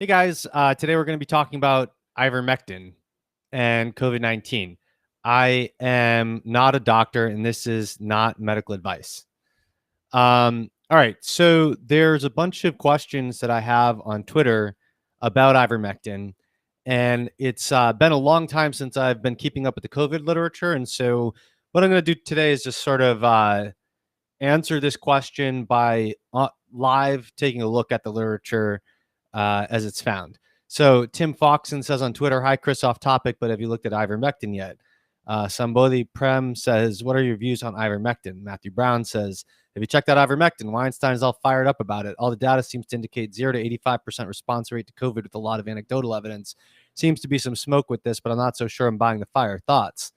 Hey guys, today we're going to be talking about ivermectin and COVID-19. I am not a doctor and this is not medical advice. All right, so there's a bunch of questions that I have on Twitter about ivermectin, and it's been a long time since I've been keeping up with the COVID literature. And so what I'm going to do today is just sort of answer this question by live taking a look at the literature as it's found. So Tim Foxon says on Twitter, "Hi Chris, off topic, but have you looked at ivermectin yet?" Sambodi Prem says, "What are your views on ivermectin?" Matthew Brown says, "Have you checked out ivermectin? Weinstein is all fired up about it. All the data seems to indicate 0 to 85% response rate to COVID with a lot of anecdotal evidence. Seems to be some smoke with this, but I'm not so sure I'm buying the fire. Thoughts?"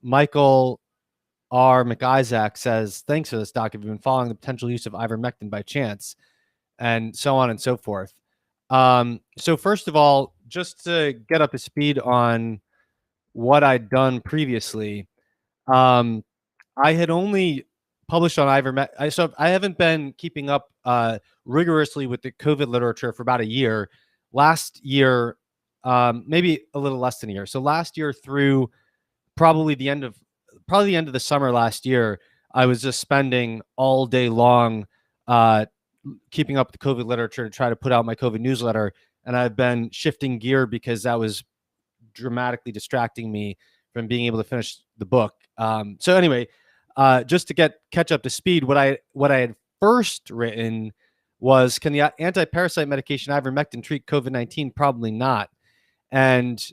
Michael R. McIsaac says, "Thanks for this, Doc. Have you been following the potential use of ivermectin by chance?" And so on and so forth. So first of all, just to get up to speed on what I'd done previously, um, I had only published on ivermectin. So I haven't been keeping up rigorously with the COVID literature for about a year. Last year, maybe a little less than a year. So last year through probably the end of the summer last year, I was just spending all day long keeping up the COVID literature to try to put out my COVID newsletter. And I've been shifting gear because that was dramatically distracting me from being able to finish the book. So anyway, just to catch up to speed, what I had first written was, can the anti-parasite medication ivermectin treat COVID-19? Probably not. And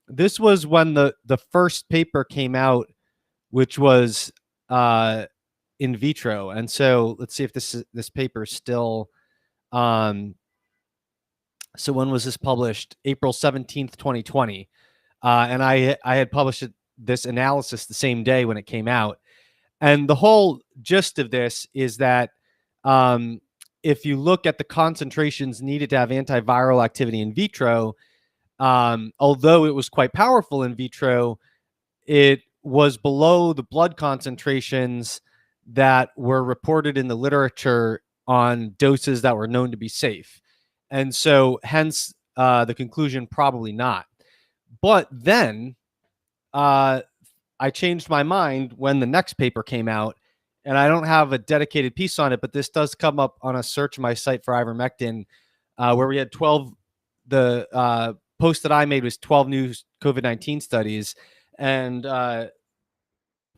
this was when the first paper came out, which was in vitro. And so let's see if this paper is still so when was this published? April 17th, 2020. And I had published this analysis the same day when it came out. And the whole gist of this is that if you look at the concentrations needed to have antiviral activity in vitro, although it was quite powerful in vitro, it was below the blood concentrations that were reported in the literature on doses that were known to be safe. And so hence the conclusion, probably not. But then I changed my mind when the next paper came out, and I don't have a dedicated piece on it, but this does come up on a search my site for ivermectin, where we had 12, the post that I made was 12 new COVID-19 studies. And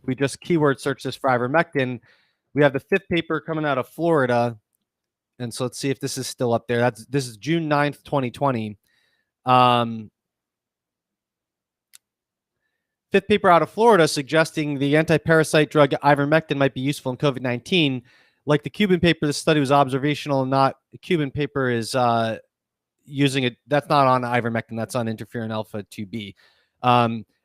we just keyword search this for ivermectin. We have the 5th paper coming out of Florida. And so let's see if this is still up there. This is June 9th, 2020. 5th paper out of Florida suggesting the anti-parasite drug ivermectin might be useful in COVID-19. Like the Cuban paper, this study was observational. Not the Cuban paper is using it. That's not on ivermectin. That's on interferon alpha 2B.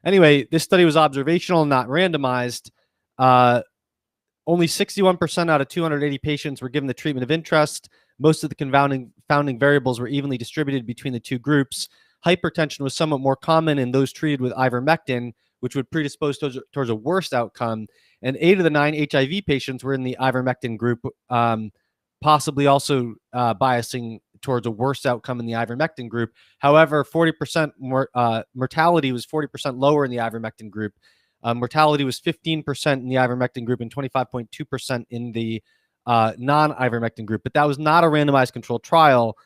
Anyway, this study was observational, not randomized. Only 61% out of 280 patients were given the treatment of interest. Most of the confounding variables were evenly distributed between the two groups. Hypertension was somewhat more common in those treated with ivermectin, which would predispose towards a worse outcome. And 8 of the 9 HIV patients were in the ivermectin group, possibly also biasing towards a worse outcome in the ivermectin group. However, 40% more mortality was 40% lower in the ivermectin group. Mortality was 15% in the ivermectin group and 25.2% in the non-ivermectin group. But that was not a randomized controlled trial.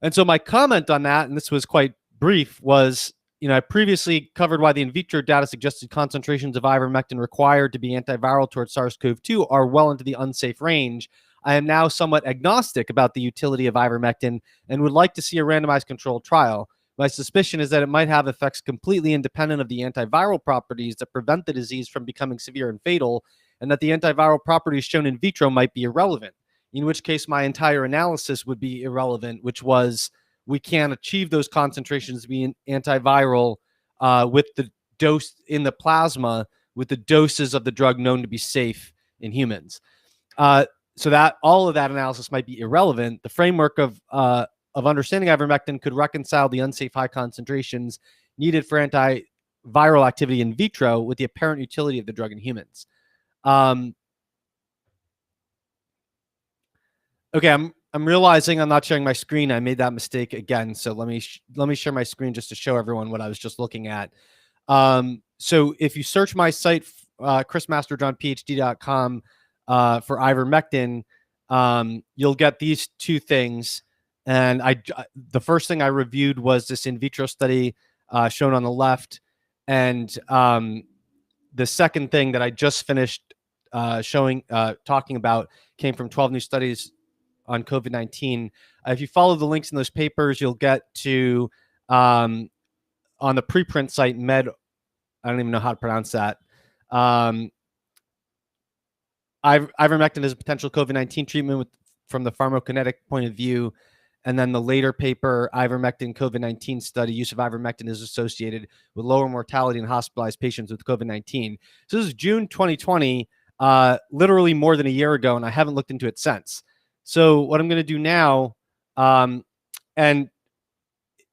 And so my comment on that, and this was quite brief, was, I previously covered why the in vitro data suggested concentrations of ivermectin required to be antiviral towards SARS-CoV-2 are well into the unsafe range. I am now somewhat agnostic about the utility of ivermectin and would like to see a randomized controlled trial. My suspicion is that it might have effects completely independent of the antiviral properties that prevent the disease from becoming severe and fatal, and that the antiviral properties shown in vitro might be irrelevant, in which case my entire analysis would be irrelevant, which was we can't achieve those concentrations being antiviral with the dose in the plasma with the doses of the drug known to be safe in humans. So that all of that analysis might be irrelevant. The framework of understanding ivermectin could reconcile the unsafe high concentrations needed for antiviral activity in vitro with the apparent utility of the drug in humans. Okay, I'm I'm realizing I'm not sharing my screen. I made that mistake again. So let me share my screen just to show everyone what I was just looking at. So if you search my site, chrismasterjohnphd.com, for ivermectin, you'll get these two things. And the first thing I reviewed was this in vitro study shown on the left. And the second thing that I just finished talking about came from 12 new studies on COVID-19. If you follow the links in those papers, you'll get to, on the preprint site, I don't even know how to pronounce that. Ivermectin is a potential COVID-19 treatment from the pharmacokinetic point of view. And then the later paper, Ivermectin COVID-19 study, use of ivermectin is associated with lower mortality in hospitalized patients with COVID-19. So this is June 2020, literally more than a year ago, and I haven't looked into it since. So what I'm going to do now, and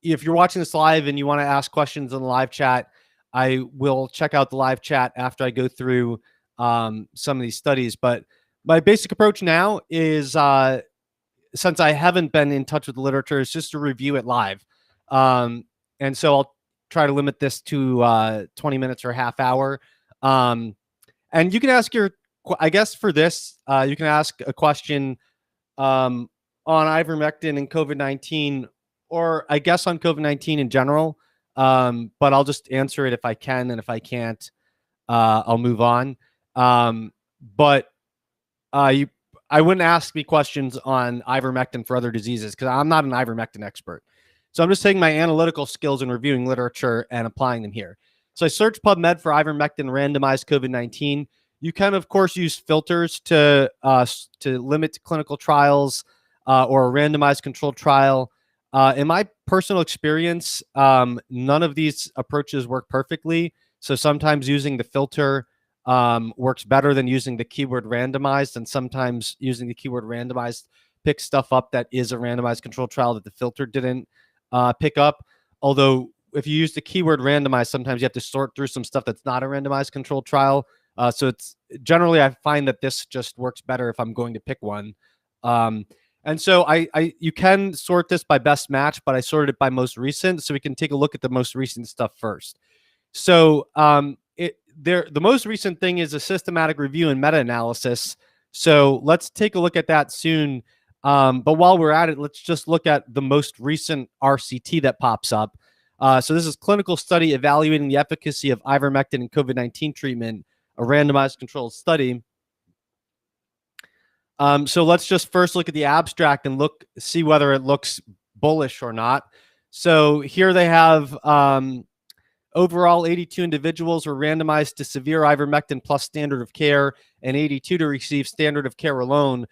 if you're watching this live and you want to ask questions in the live chat, I will check out the live chat after I go through some of these studies. But my basic approach now is, since I haven't been in touch with the literature, is just to review it live. And so I'll try to limit this to 20 minutes or a half hour. And you can ask I guess for this, you can ask a question on ivermectin and COVID-19, or I guess on COVID-19 in general. But I'll just answer it if I can, and if I can't, I'll move on. But I wouldn't ask me questions on ivermectin for other diseases because I'm not an ivermectin expert. So I'm just taking my analytical skills and reviewing literature and applying them here. So I searched PubMed for ivermectin randomized COVID-19. You can, of course, use filters to limit clinical trials or a randomized controlled trial. In my personal experience, none of these approaches work perfectly. So sometimes using the filter works better than using the keyword randomized, and sometimes using the keyword randomized picks stuff up that is a randomized controlled trial that the filter didn't pick up. Although if you use the keyword randomized, sometimes you have to sort through some stuff that's not a randomized controlled trial. So it's generally, I find that this just works better if I'm going to pick one. And so you can sort this by best match, but I sorted it by most recent, so we can take a look at the most recent stuff first. So the most recent thing is a systematic review and meta-analysis. So let's take a look at that soon. But while we're at it, let's just look at the most recent RCT that pops up. So this is clinical study evaluating the efficacy of ivermectin in COVID-19 treatment, a randomized controlled study. So let's just first look at the abstract and see whether it looks bullish or not. So here they have overall 82 individuals were randomized to severe ivermectin plus standard of care, and 82 to receive standard of care alone.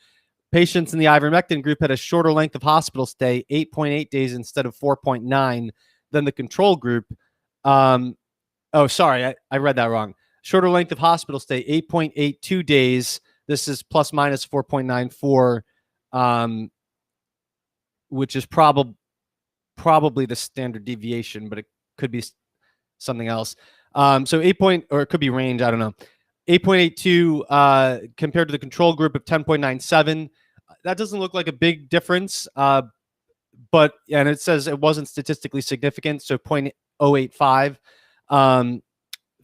Patients in the ivermectin group had a shorter length of hospital stay, 8.8 days instead of 4.9, than the control group. Oh, sorry, I read that wrong. Shorter length of hospital stay, 8.82 days. This is plus minus 4.94, which is probably the standard deviation, but it could be something else. So or it could be range, I don't know. 8.82 compared to the control group of 10.97. That doesn't look like a big difference, and it says it wasn't statistically significant, so 0.085.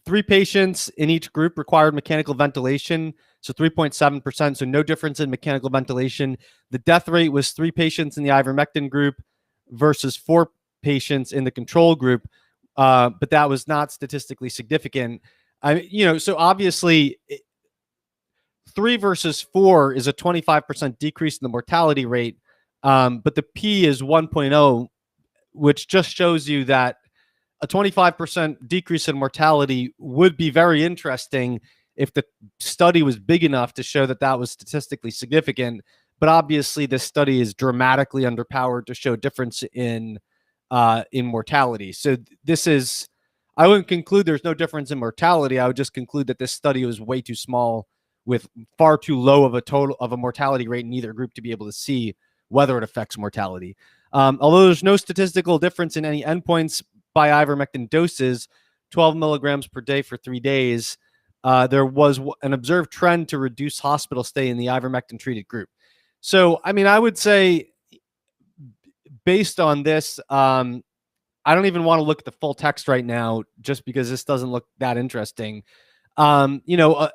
3 patients in each group required mechanical ventilation, so 3.7%, so no difference in mechanical ventilation. The death rate was 3 patients in the ivermectin group versus 4 patients in the control group, but that was not statistically significant. So obviously 3 versus 4 is a 25% decrease in the mortality rate, but the P is 1.0, which just shows you that a 25% decrease in mortality would be very interesting if the study was big enough to show that that was statistically significant. But obviously, this study is dramatically underpowered to show difference in mortality. So I wouldn't conclude there's no difference in mortality. I would just conclude that this study was way too small, with far too low of a mortality rate in either group to be able to see whether it affects mortality. Although there's no statistical difference in any endpoints by ivermectin doses, 12 milligrams per day for 3 days, there was an observed trend to reduce hospital stay in the ivermectin treated group. So, I mean, I would say based on this, I don't even want to look at the full text right now, just because this doesn't look that interesting. You know,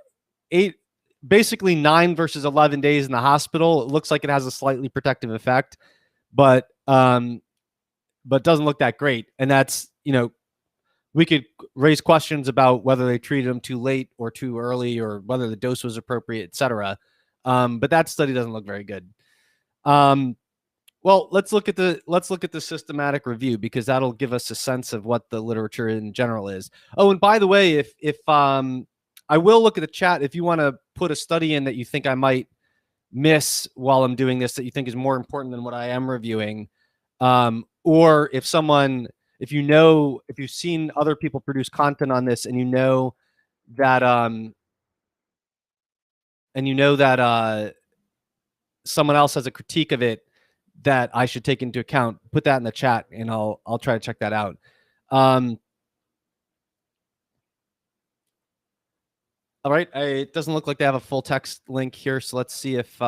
8, basically 9 versus 11 days in the hospital. It looks like it has a slightly protective effect, but doesn't look that great. And that's, you know, we could raise questions about whether they treated them too late or too early, or whether the dose was appropriate, etc. But that study doesn't look very good. Well, let's look at the systematic review, because that'll give us a sense of what the literature in general is. Oh, and by the way, if I will look at the chat if you want to put a study in that you think I might miss while I'm doing this, that you think is more important than what I am reviewing, or if you've seen other people produce content on this, and you know that someone else has a critique of it that I should take into account, put that in the chat, and I'll try to check that out. All right, it doesn't look like they have a full text link here, so let's see if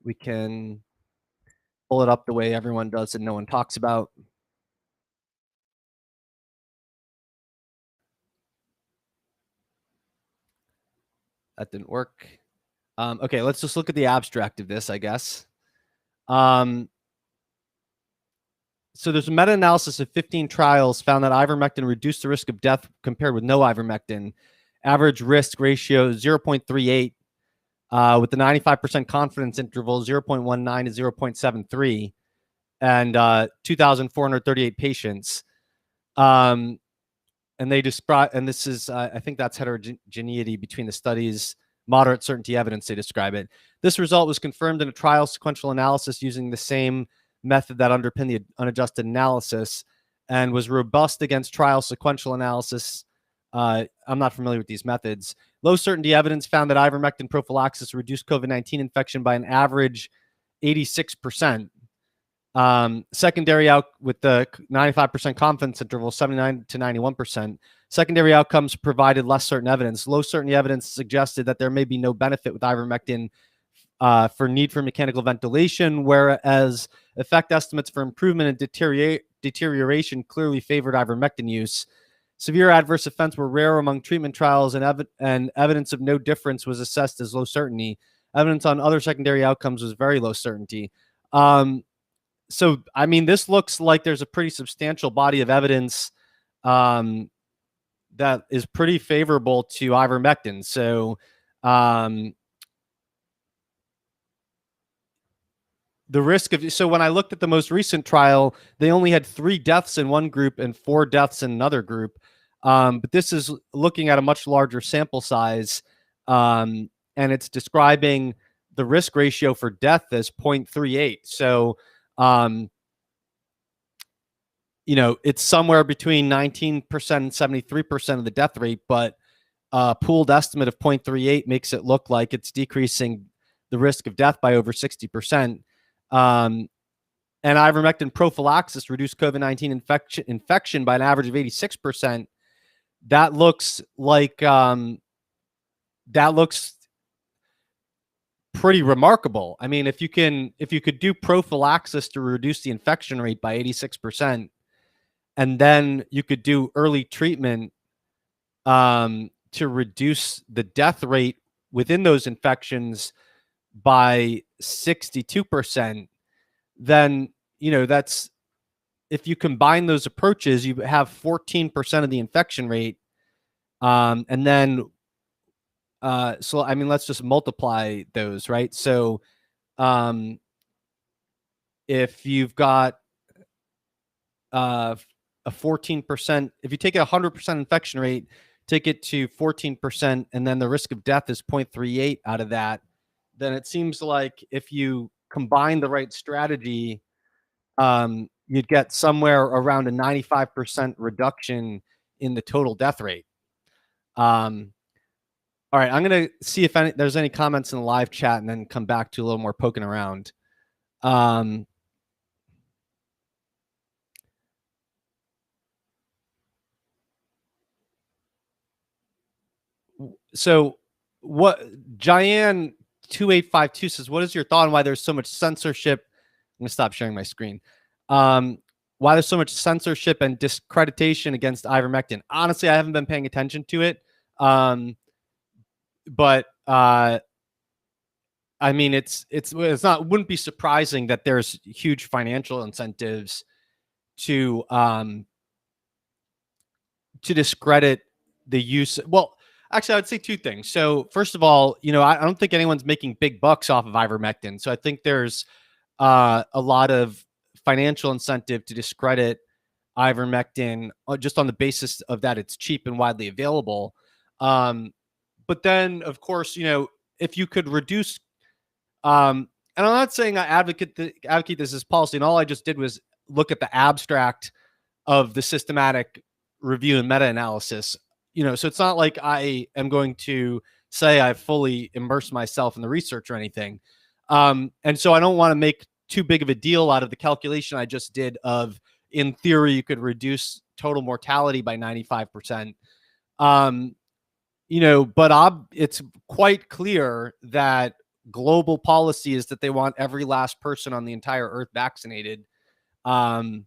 we can pull it up the way everyone does and no one talks about. That didn't work. Okay, let's just look at the abstract of this, I guess. So there's a meta-analysis of 15 trials found that ivermectin reduced the risk of death compared with no ivermectin. Average risk ratio 0.38, with the 95% confidence interval 0.19 to 0.73, and 2,438 patients. And they describe, and this is, I think that's heterogeneity between the studies, moderate certainty evidence, they describe it. This result was confirmed in a trial sequential analysis using the same method that underpinned the unadjusted analysis, and was robust against trial sequential analysis. I'm not familiar with these methods. Low certainty evidence found that ivermectin prophylaxis reduced COVID-19 infection by an average 86%. Secondary out with the 95% confidence interval, 79 to 91%. Secondary outcomes provided less certain evidence. Low certainty evidence suggested that there may be no benefit with ivermectin for need for mechanical ventilation, whereas effect estimates for improvement and deterioration clearly favored ivermectin use. Severe adverse events were rare among treatment trials, and evidence of no difference was assessed as low certainty. Evidence on other secondary outcomes was very low certainty. So, I mean, this looks like there's a pretty substantial body of evidence that is pretty favorable to ivermectin. So, the risk of, so when I looked at the most recent trial, they only had 3 deaths in one group and 4 deaths in another group. But this is looking at a much larger sample size, and it's describing the risk ratio for death as 0.38. So, you know, it's somewhere between 19% and 73% of the death rate, but a pooled estimate of 0.38 makes it look like it's decreasing the risk of death by over 60%. And ivermectin prophylaxis reduced COVID-19 infection by an average of 86%. That looks like pretty remarkable. I mean, if you could do prophylaxis to reduce the infection rate by 86%, and then you could do early treatment to reduce the death rate within those infections by 62%, then, you know, that's, if you combine those approaches, you have 14% of the infection rate. And then, so, I mean, let's just multiply those, right? So, if you've got a 14%, if you take a 100% infection rate, take it to 14%, and then the risk of death is 0.38 out of that, then it seems like if you combine the right strategy, you'd get somewhere around a 95% reduction in the total death rate. All right, I'm going to see if there's any comments in the live chat, and then come back to a little more poking around. So what Diane 2852 says, what is your thought on why there's so much censorship? I'm going to stop sharing my screen. Why there's so much censorship and discreditation against ivermectin? Honestly, I haven't been paying attention to it. But I mean, it's not, wouldn't be surprising that there's huge financial incentives to discredit the use. Well, actually, I would say two things. So first of all, I don't think anyone's making big bucks off of ivermectin. So I think there's a lot of financial incentive to discredit ivermectin just on the basis of that it's cheap and widely available. But then, of course, if you could reduce, and I'm not saying I advocate this as policy, and all I just did was look at the abstract of the systematic review and meta-analysis. So it's not like I am going to say I've fully immersed myself in the research or anything. And so I don't want to make too big of a deal out of the calculation I just did of, in theory, you could reduce total mortality by 95%. But it's quite clear that global policy is that they want every last person on the entire earth vaccinated. And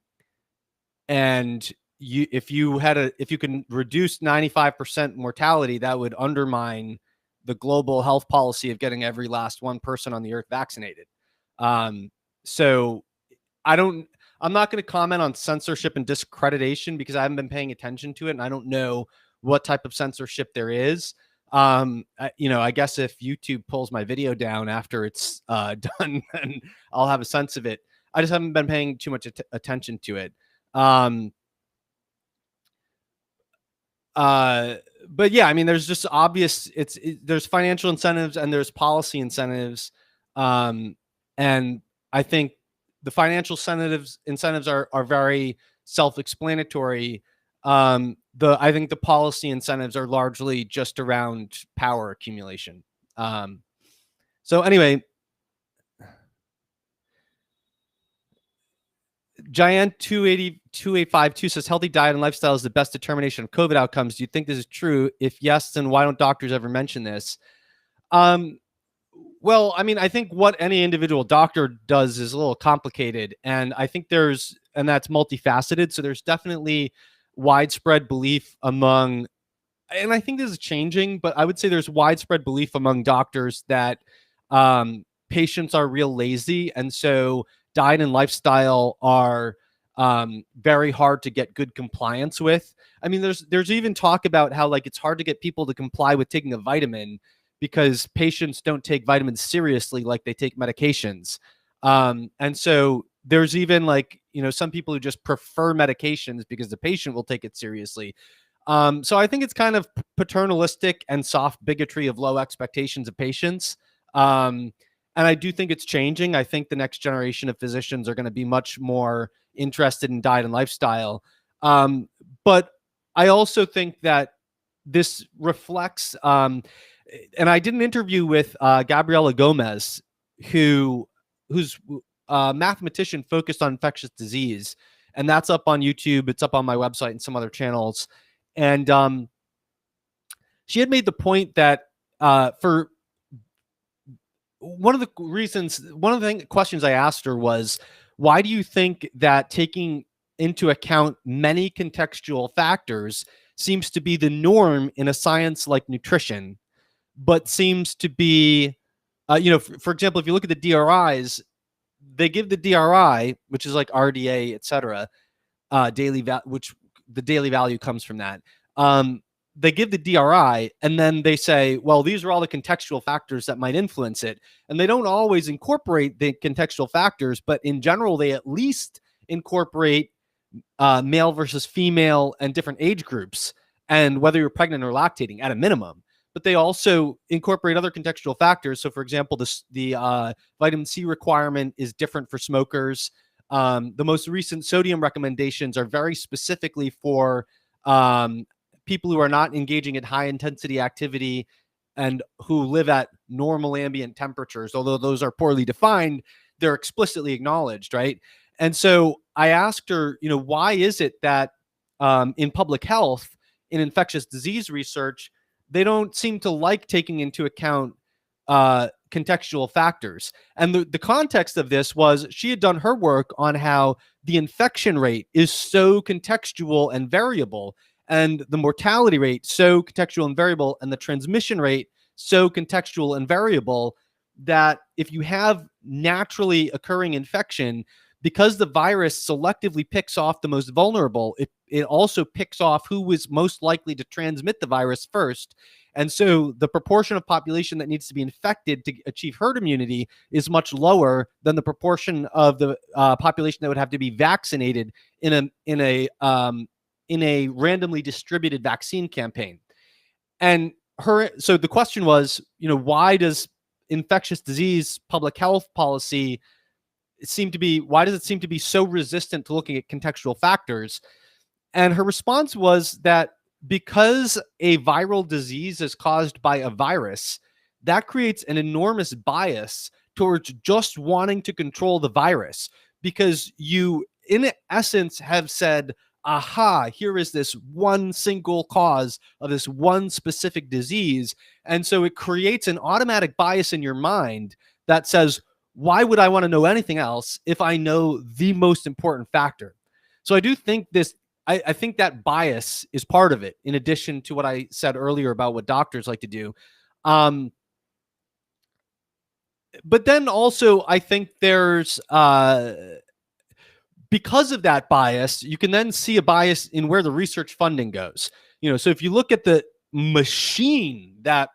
if you can reduce 95% mortality, that would undermine the global health policy of getting every last one person on the earth vaccinated. So I'm not going to comment on censorship and discreditation because I haven't been paying attention to it, and I don't know what type of censorship there is. I guess if YouTube pulls my video down after it's done, then I'll have a sense of it. I just haven't been paying too much attention to it. But yeah, I mean, there's just obvious, there's financial incentives and there's policy incentives. And I think the financial incentives are very self-explanatory. I think the policy incentives are largely just around power accumulation. So anyway, Giant 2852 says healthy diet and lifestyle is the best determination of COVID outcomes. Do you think this is true? If yes, then why don't doctors ever mention this? Well, I mean, I think what any individual doctor does is a little complicated, and I think that's multifaceted. So there's definitely widespread belief among, and I think this is changing, but I would say there's widespread belief among doctors that patients are real lazy, and so diet and lifestyle are very hard to get good compliance with. I mean, there's even talk about how it's hard to get people to comply with taking a vitamin because patients don't take vitamins seriously like they take medications. And so there's even some people who just prefer medications because the patient will take it seriously. So I think it's kind of paternalistic and soft bigotry of low expectations of patients. And I do think it's changing. I think the next generation of physicians are going to be much more interested in diet and lifestyle. But I also think that this reflects, and I did an interview with Gabriela Gomez, who's a mathematician focused on infectious disease, and that's up on YouTube. It's up on my website and some other channels. And she had made the point that for one of the questions I asked her was, why do you think that taking into account many contextual factors seems to be the norm in a science like nutrition, but seems to be, for example, if you look at the DRIs, they give the DRI, which is like RDA, et cetera, which the daily value comes from that. They give the DRI, and then they say, well, these are all the contextual factors that might influence it. And they don't always incorporate the contextual factors, but in general, they at least incorporate male versus female and different age groups, and whether you're pregnant or lactating at a minimum. But they also incorporate other contextual factors. So, for example, the vitamin C requirement is different for smokers. The most recent sodium recommendations are very specifically for people who are not engaging at high intensity activity and who live at normal ambient temperatures. Although those are poorly defined, they're explicitly acknowledged, right? And so I asked her, why is it that in public health, in infectious disease research, they don't seem to like taking into account contextual factors. And the context of this was she had done her work on how the infection rate is so contextual and variable, and the mortality rate so contextual and variable, and the transmission rate so contextual and variable, that if you have naturally occurring infection, because the virus selectively picks off the most vulnerable, it also picks off who was most likely to transmit the virus first. And so the proportion of population that needs to be infected to achieve herd immunity is much lower than the proportion of the population that would have to be vaccinated in a randomly distributed vaccine campaign. And so the question was, why does infectious disease public health policy why does it seem to be so resistant to looking at contextual factors? And her response was that because a viral disease is caused by a virus, that creates an enormous bias towards just wanting to control the virus, because you, in essence, have said, aha, here is this one single cause of this one specific disease. And so it creates an automatic bias in your mind that says, why would I want to know anything else if I know the most important factor? So I do think I think that bias is part of it, in addition to what I said earlier about what doctors like to do. But then also, I think there's, because of that bias, you can then see a bias in where the research funding goes. So if you look at the machine that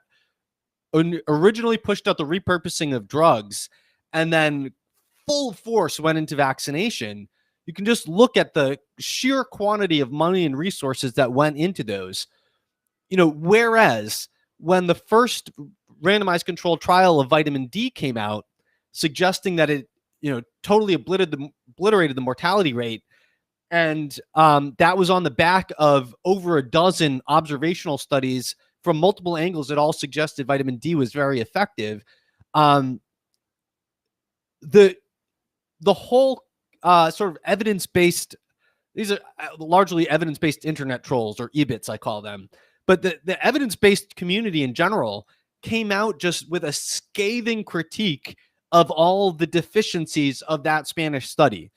originally pushed out the repurposing of drugs and then full force went into vaccination, you can just look at the sheer quantity of money and resources that went into those. Whereas when the first randomized controlled trial of vitamin D came out, suggesting that it, totally obliterated the mortality rate, and that was on the back of over a dozen observational studies from multiple angles that all suggested vitamin D was very effective. The whole sort of evidence-based, these are largely evidence-based internet trolls, or EBITs, I call them. But the evidence-based community in general came out just with a scathing critique of all the deficiencies of that Spanish study.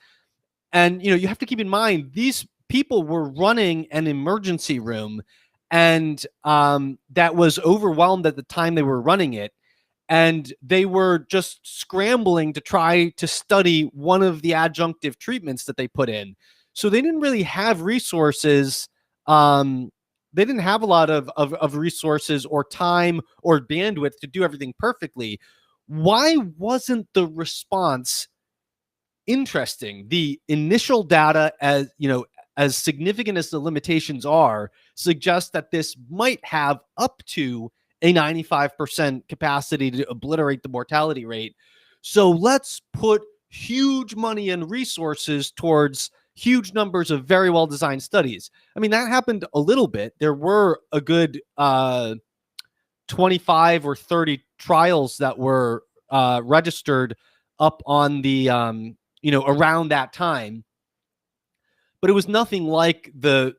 And, you have to keep in mind, these people were running an emergency room, and that was overwhelmed at the time they were running it. And they were just scrambling to try to study one of the adjunctive treatments that they put in. So they didn't really have resources. They didn't have a lot of resources or time or bandwidth to do everything perfectly. Why wasn't the response interesting? The initial data, as significant as the limitations are, suggests that this might have up to a 95% capacity to obliterate the mortality rate. So let's put huge money and resources towards huge numbers of very well-designed studies. I mean, that happened a little bit. There were a good 25 or 30 trials that were registered up on the, around that time. But it was nothing like the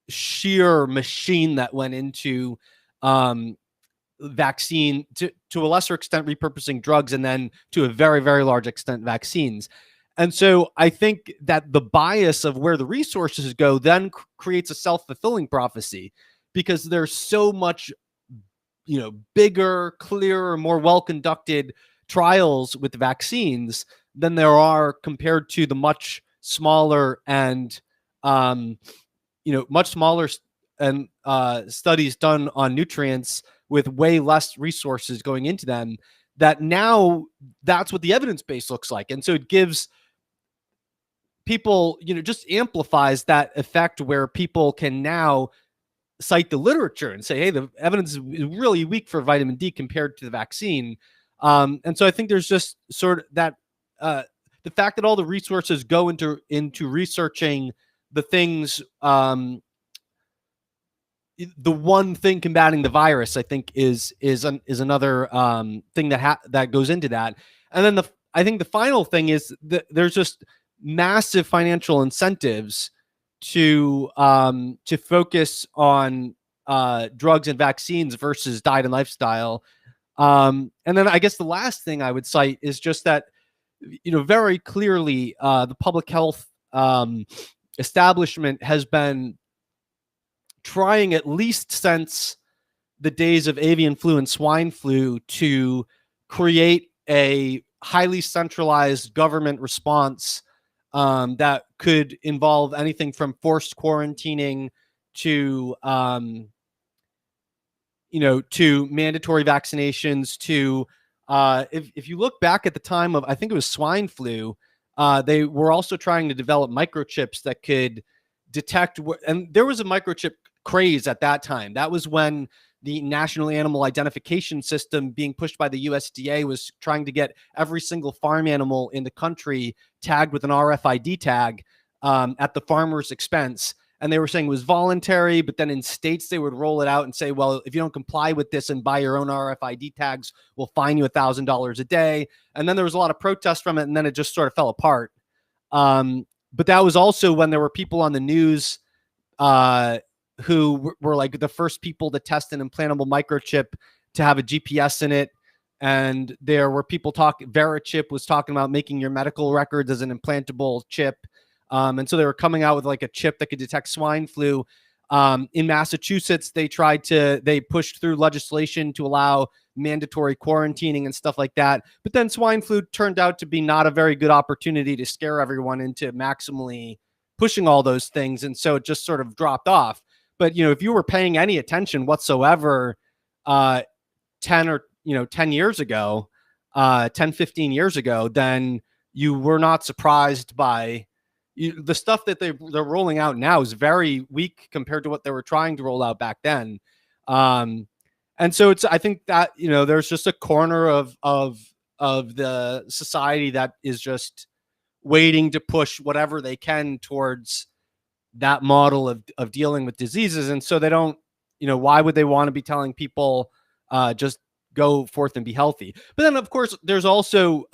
sheer machine that went into vaccine, to a lesser extent repurposing drugs, and then to a very, very large extent vaccines. And so I think that the bias of where the resources go then creates a self-fulfilling prophecy, because there's so much, bigger, clearer, more well-conducted trials with vaccines than there are compared to the much smaller and studies done on nutrients with way less resources going into them, that now that's what the evidence base looks like. And so it gives people, just amplifies that effect where people can now cite the literature and say, hey, the evidence is really weak for vitamin D compared to the vaccine. And so I think there's just sort of that, the fact that all the resources go into researching the things, the one thing combating the virus, I think is another thing that goes into that. And then I think the final thing is that there's just massive financial incentives to focus on drugs and vaccines versus diet and lifestyle. And then I guess the last thing I would cite is just that, very clearly, the public health establishment has been trying, at least since the days of avian flu and swine flu, to create a highly centralized government response that could involve anything from forced quarantining to to mandatory vaccinations to if you look back at the time of, I think it was swine flu, they were also trying to develop microchips that could detect and there was a microchip craze at that time. That was when the National Animal Identification System, being pushed by the USDA, was trying to get every single farm animal in the country tagged with an RFID tag at the farmer's expense. And they were saying it was voluntary, but then in states they would roll it out and say, well, if you don't comply with this and buy your own RFID tags, we'll fine you $1,000 a day. And then there was a lot of protest from it, and then it just sort of fell apart. But that was also when there were people on the news who were like the first people to test an implantable microchip to have a GPS in it. And there were people VeriChip was talking about making your medical records as an implantable chip. And so they were coming out with like a chip that could detect swine flu. In Massachusetts, they pushed through legislation to allow mandatory quarantining and stuff like that. But then swine flu turned out to be not a very good opportunity to scare everyone into maximally pushing all those things. And so it just sort of dropped off. But, if you were paying any attention whatsoever, 10 years ago, 10, 15 years ago, then you were not surprised by the stuff that they're rolling out now is very weak compared to what they were trying to roll out back then. And so I think that, there's just a corner of the society that is just waiting to push whatever they can towards that model of dealing with diseases. And so they don't, why would they want to be telling people just go forth and be healthy? But then, of course, there's also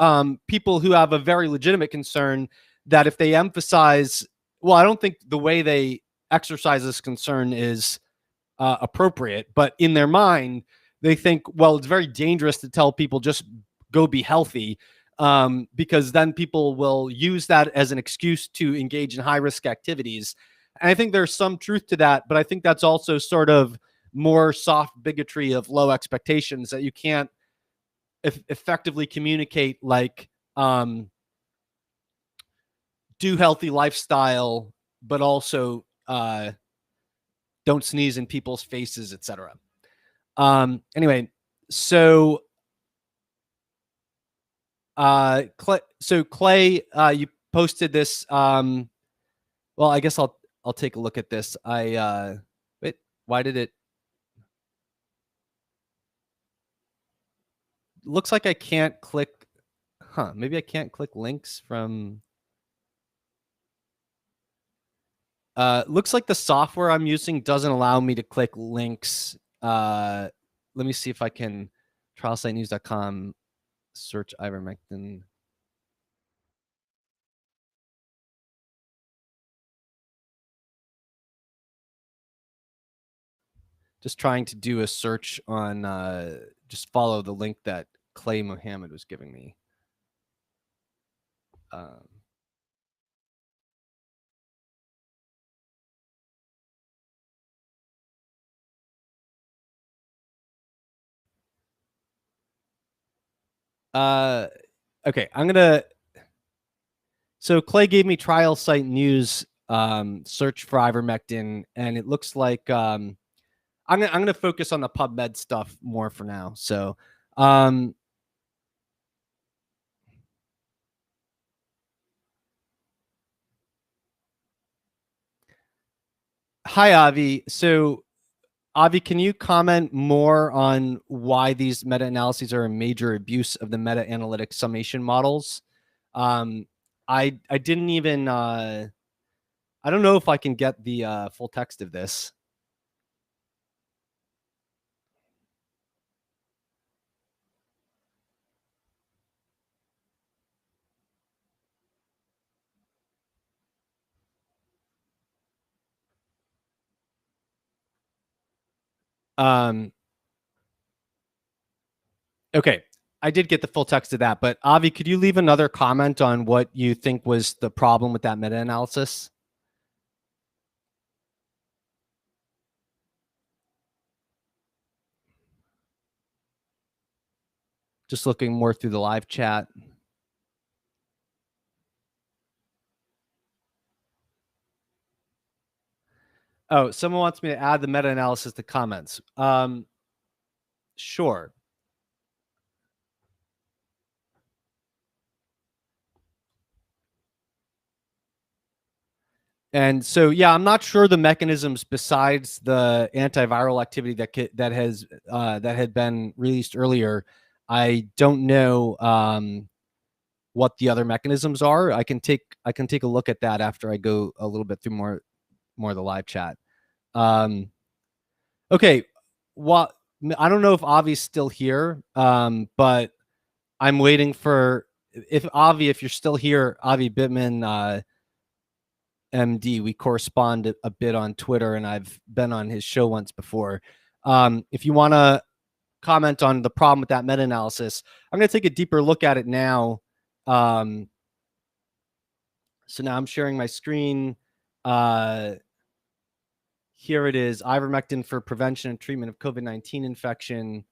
people who have a very legitimate concern that if they emphasize, well, I don't think the way they exercise this concern is appropriate, but in their mind, they think, well, it's very dangerous to tell people just go be healthy, because then people will use that as an excuse to engage in high risk activities. And I think there's some truth to that, but I think that's also sort of more soft bigotry of low expectations, that you can't effectively communicate like, do healthy lifestyle, but also don't sneeze in people's faces, etc. Anyway, so Clay, you posted this. Well, I guess I'll take a look at this. Wait, why did it? Looks like I can't click. Maybe I can't click links from. Looks like the software I'm using doesn't allow me to click links. Let me see if I can. Trialsitenews.com, search ivermectin. Just trying to do a search on, just follow the link that Clay Mohammed was giving me. Okay, so Clay gave me Trial Site News search for ivermectin, and it looks like I'm gonna focus on the PubMed stuff more for now. So hi, Avi. So Avi, can you comment more on why these meta-analyses are a major abuse of the meta-analytic summation models? I didn't even I don't know if I can get the full text of this. Um, Okay, I did get the full text of that, but Avi, could you leave another comment on what you think was the problem with that meta-analysis? Just looking more through the live chat. Oh, someone wants me to add the meta-analysis to comments. Sure. And so, yeah, I'm not sure the mechanisms besides the antiviral activity that had been released earlier. I don't know what the other mechanisms are. I can take a look at that after I go a little bit through more of the live chat. Okay, what I don't know if Avi's still here, but I'm waiting for if you're still here, Avi Bittman. MD. We correspond a bit on Twitter, and I've been on his show once before. If you want to comment on the problem with that meta-analysis, I'm going to take a deeper look at it now. So now I'm sharing my screen. Here it is: ivermectin for prevention and treatment of COVID-19 infection.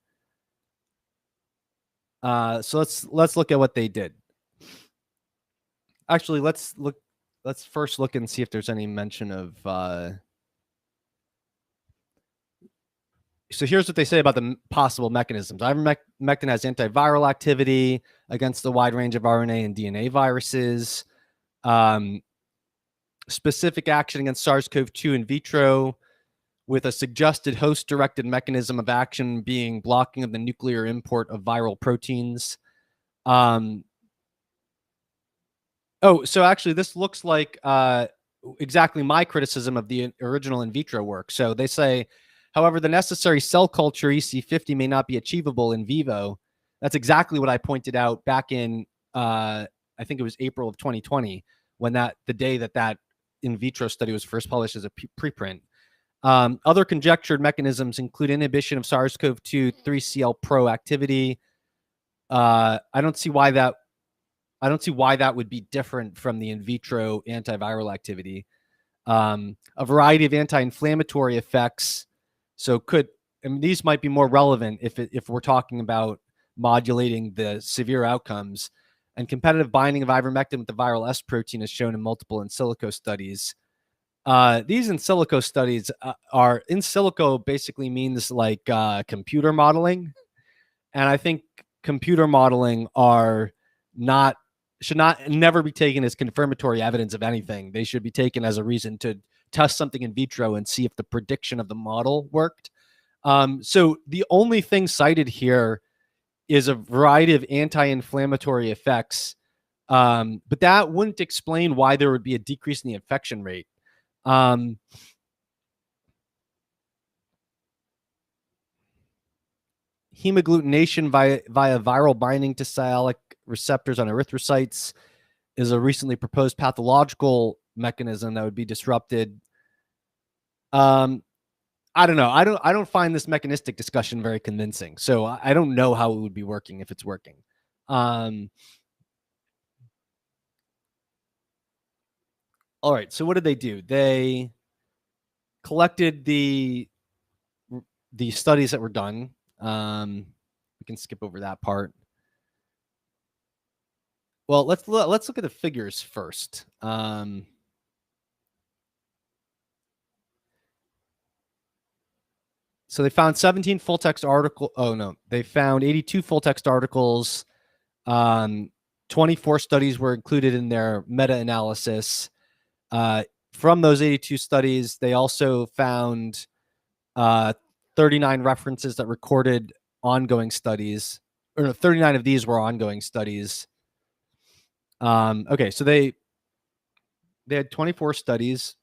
So let's look at what they did. Actually, let's first look and see if there's any mention of. So here's what they say about the possible mechanisms. Ivermectin has antiviral activity against a wide range of RNA and DNA viruses. Specific action against SARS-CoV-2 in vitro, with a suggested host-directed mechanism of action being blocking of the nuclear import of viral proteins. So actually, this looks like exactly my criticism of the original in vitro work. So they say, however, the necessary cell culture EC50 may not be achievable in vivo. That's exactly what I pointed out back in, I think it was April of 2020, when the day that in vitro study was first published as a preprint. Other conjectured mechanisms include inhibition of SARS-CoV-2 3CL pro activity. I don't see why that would be different from the in vitro antiviral activity. A variety of anti-inflammatory effects. So these might be more relevant if we're talking about modulating the severe outcomes. And competitive binding of ivermectin with the viral S protein is shown in multiple in silico studies. These in silico studies are in silico basically means like computer modeling. And I think computer modeling should never be taken as confirmatory evidence of anything. They should be taken as a reason to test something in vitro and see if the prediction of the model worked. So the only thing cited here is a variety of anti-inflammatory effects, but that wouldn't explain why there would be a decrease in the infection rate. Hemagglutination via viral binding to sialic receptors on erythrocytes is a recently proposed pathological mechanism that would be disrupted. I don't know. I don't find this mechanistic discussion very convincing. So I don't know how it would be working if it's working. All right. So what did they do? They collected the studies that were done. We can skip over that part. Well, let's look at the figures first. So they found 17 full text articles. Oh no, they found 82 full text articles. 24 studies were included in their meta-analysis. From those 82 studies, they also found 39 references that recorded ongoing studies. Or no, 39 of these were ongoing studies. Okay, so they had 24 studies.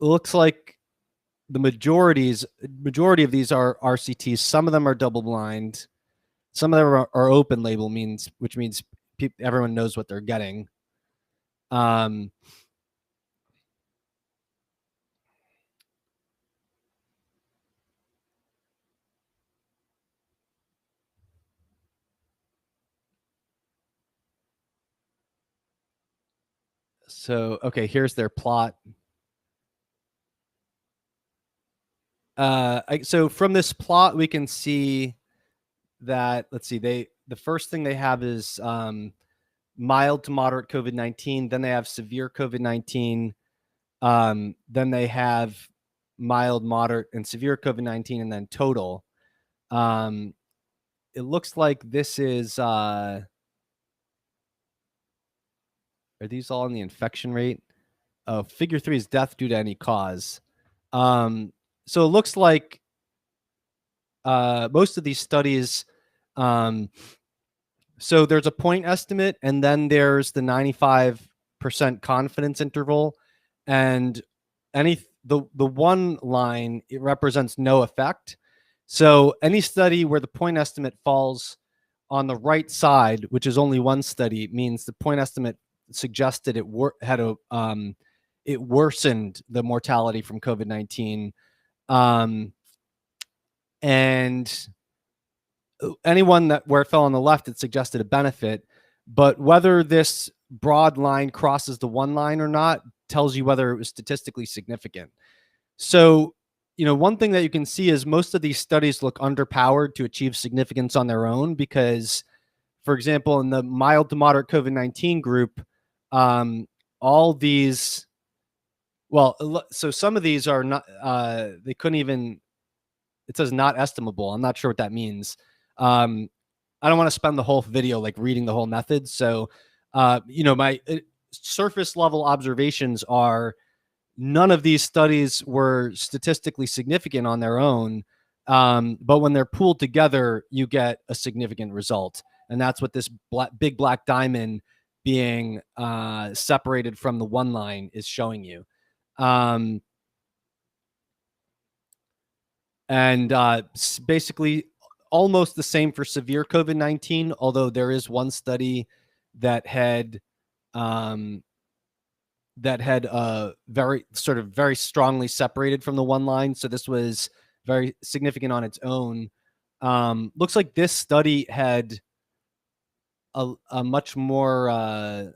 Looks like the majority of these are RCTs. Some of them are double blind. Some of them are open label, which means everyone knows what they're getting. So, okay, here's their plot. So from this plot, we can see that, let's see, the first thing they have is mild to moderate COVID-19. Then they have severe COVID-19. Then they have mild, moderate, and severe COVID-19, and then total. It looks like this is, are these all in the infection rate? Oh, figure 3 is death due to any cause. So it looks like most of these studies, so there's a point estimate, and then there's the 95% confidence interval, and the one line, it represents no effect. So any study where the point estimate falls on the right side, which is only one study, means the point estimate suggested it it worsened the mortality from COVID-19. And anyone where it fell on the left, it suggested a benefit. But whether this broad line crosses the one line or not tells you whether it was statistically significant. So, one thing that you can see is most of these studies look underpowered to achieve significance on their own because, for example, in the mild to moderate COVID-19 group, all these, so some of these are not, they couldn't even, it says not estimable. I'm not sure what that means. I don't want to spend the whole video like reading the whole method. So, my surface level observations are none of these studies were statistically significant on their own. But when they're pooled together, you get a significant result. And that's what this big black diamond being separated from the one line is showing you. And basically almost the same for severe COVID-19, although there is one study that had very strongly separated from the one line. So this was very significant on its own. Looks like this study had a much more,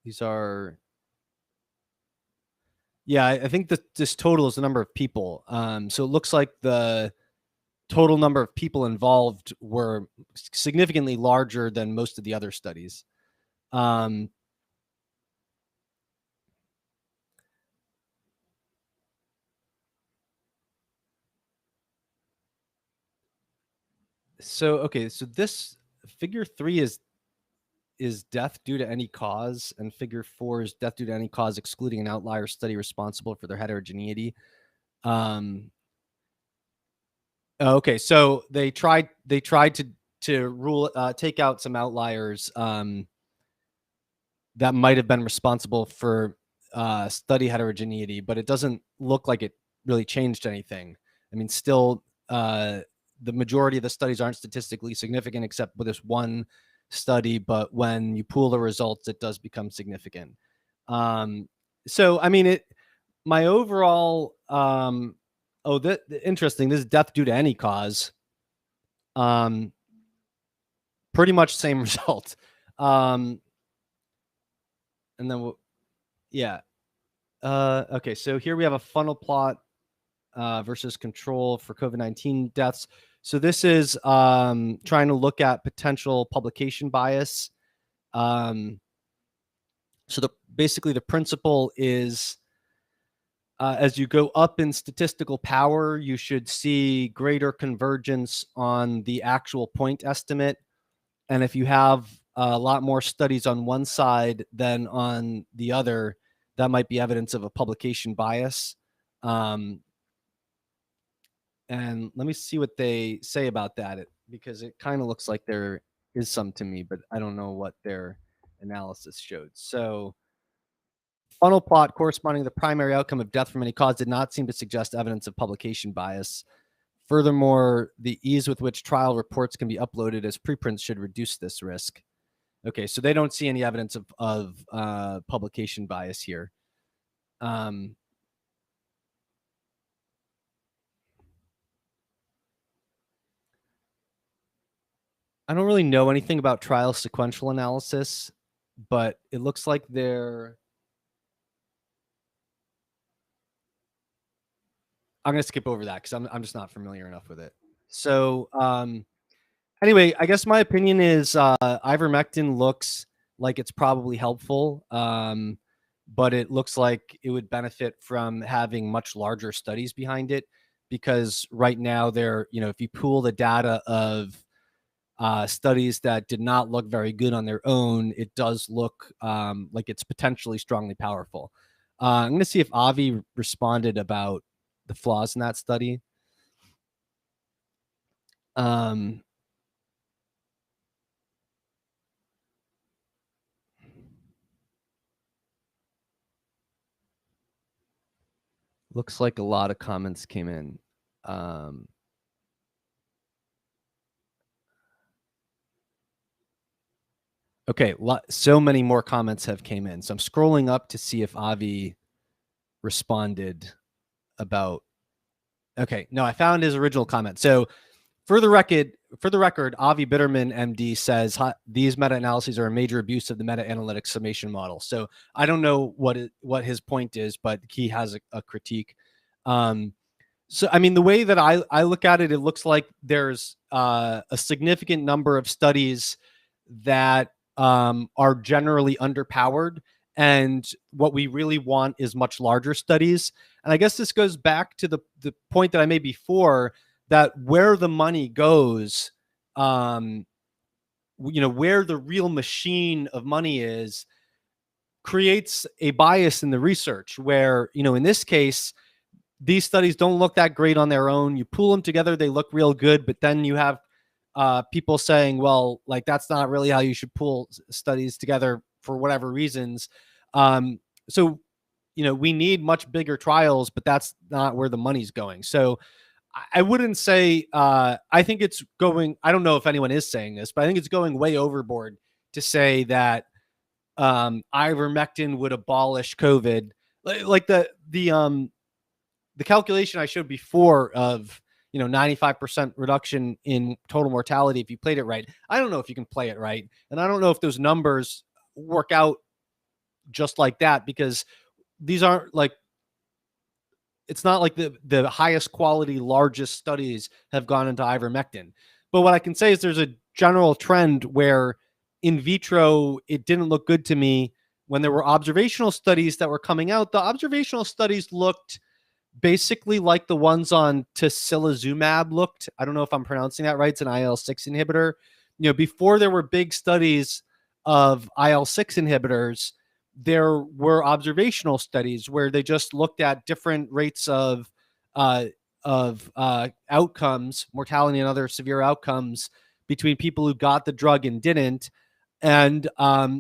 these are, yeah, I think that this total is the number of people. So it looks like the total number of people involved were significantly larger than most of the other studies. So this figure 3 is death due to any cause, and figure 4 is death due to any cause excluding an outlier study responsible for their heterogeneity. Okay, so they tried to rule take out some outliers that might have been responsible for study heterogeneity, but it doesn't look like it really changed anything. I mean, still, the majority of the studies aren't statistically significant except with this one study, but when you pool the results, it does become significant. So, I mean, my overall, interesting, this is death due to any cause. Pretty much same result. And then, yeah. Okay, so here we have a funnel plot versus control for COVID-19 deaths. So this is trying to look at potential publication bias. So basically the principle is as you go up in statistical power, you should see greater convergence on the actual point estimate. And if you have a lot more studies on one side than on the other, that might be evidence of a publication bias. And let me see what they say about that, because it kind of looks like there is some to me, but I don't know what their analysis showed. So funnel plot corresponding to the primary outcome of death from any cause did not seem to suggest evidence of publication bias. Furthermore, the ease with which trial reports can be uploaded as preprints should reduce this risk. Okay, so they don't see any evidence of publication bias here. I don't really know anything about trial sequential analysis. but it looks like they're. I'm going to skip over that because I'm just not familiar enough with it. So anyway, I guess my opinion is ivermectin looks like it's probably helpful, but it looks like it would benefit from having much larger studies behind it, because right now if you pool the data of studies that did not look very good on their own, it does look like it's potentially strongly powerful. I'm going to see if Avi responded about the flaws in that study. Looks like a lot of comments came in. Okay, so many more comments have came in. So I'm scrolling up to see if Avi responded about. Okay, no, I found his original comment. So for the record, Avi Bitterman, MD, says these meta-analyses are a major abuse of the meta-analytic summation model. So I don't know what his point is, but he has a critique. So, I mean, the way that I look at it, it looks like there's a significant number of studies that are generally underpowered. And what we really want is much larger studies. And I guess this goes back to the point that I made before, that where the money goes, where the real machine of money is, creates a bias in the research where, in this case, these studies don't look that great on their own. You pool them together, they look real good, but then you have people saying, well, like, that's not really how you should pool studies together for whatever reasons. So, we need much bigger trials, but that's not where the money's going. So I wouldn't say, I think it's going, I don't know if anyone is saying this, but I think it's going way overboard to say that ivermectin would abolish COVID. Like the calculation I showed before of 95% reduction in total mortality if you played it right. I don't know if you can play it right, and I don't know if those numbers work out just like that, because these aren't like, it's not like the highest quality, largest studies have gone into ivermectin. But what I can say is there's a general trend where in vitro it didn't look good to me. When there were observational studies that were coming out, the observational studies looked basically like the ones on tocilizumab looked. I don't know if I'm pronouncing that right. It's an IL-6 inhibitor. Before there were big studies of IL-6 inhibitors, there were observational studies where they just looked at different rates of outcomes, mortality and other severe outcomes between people who got the drug and didn't. And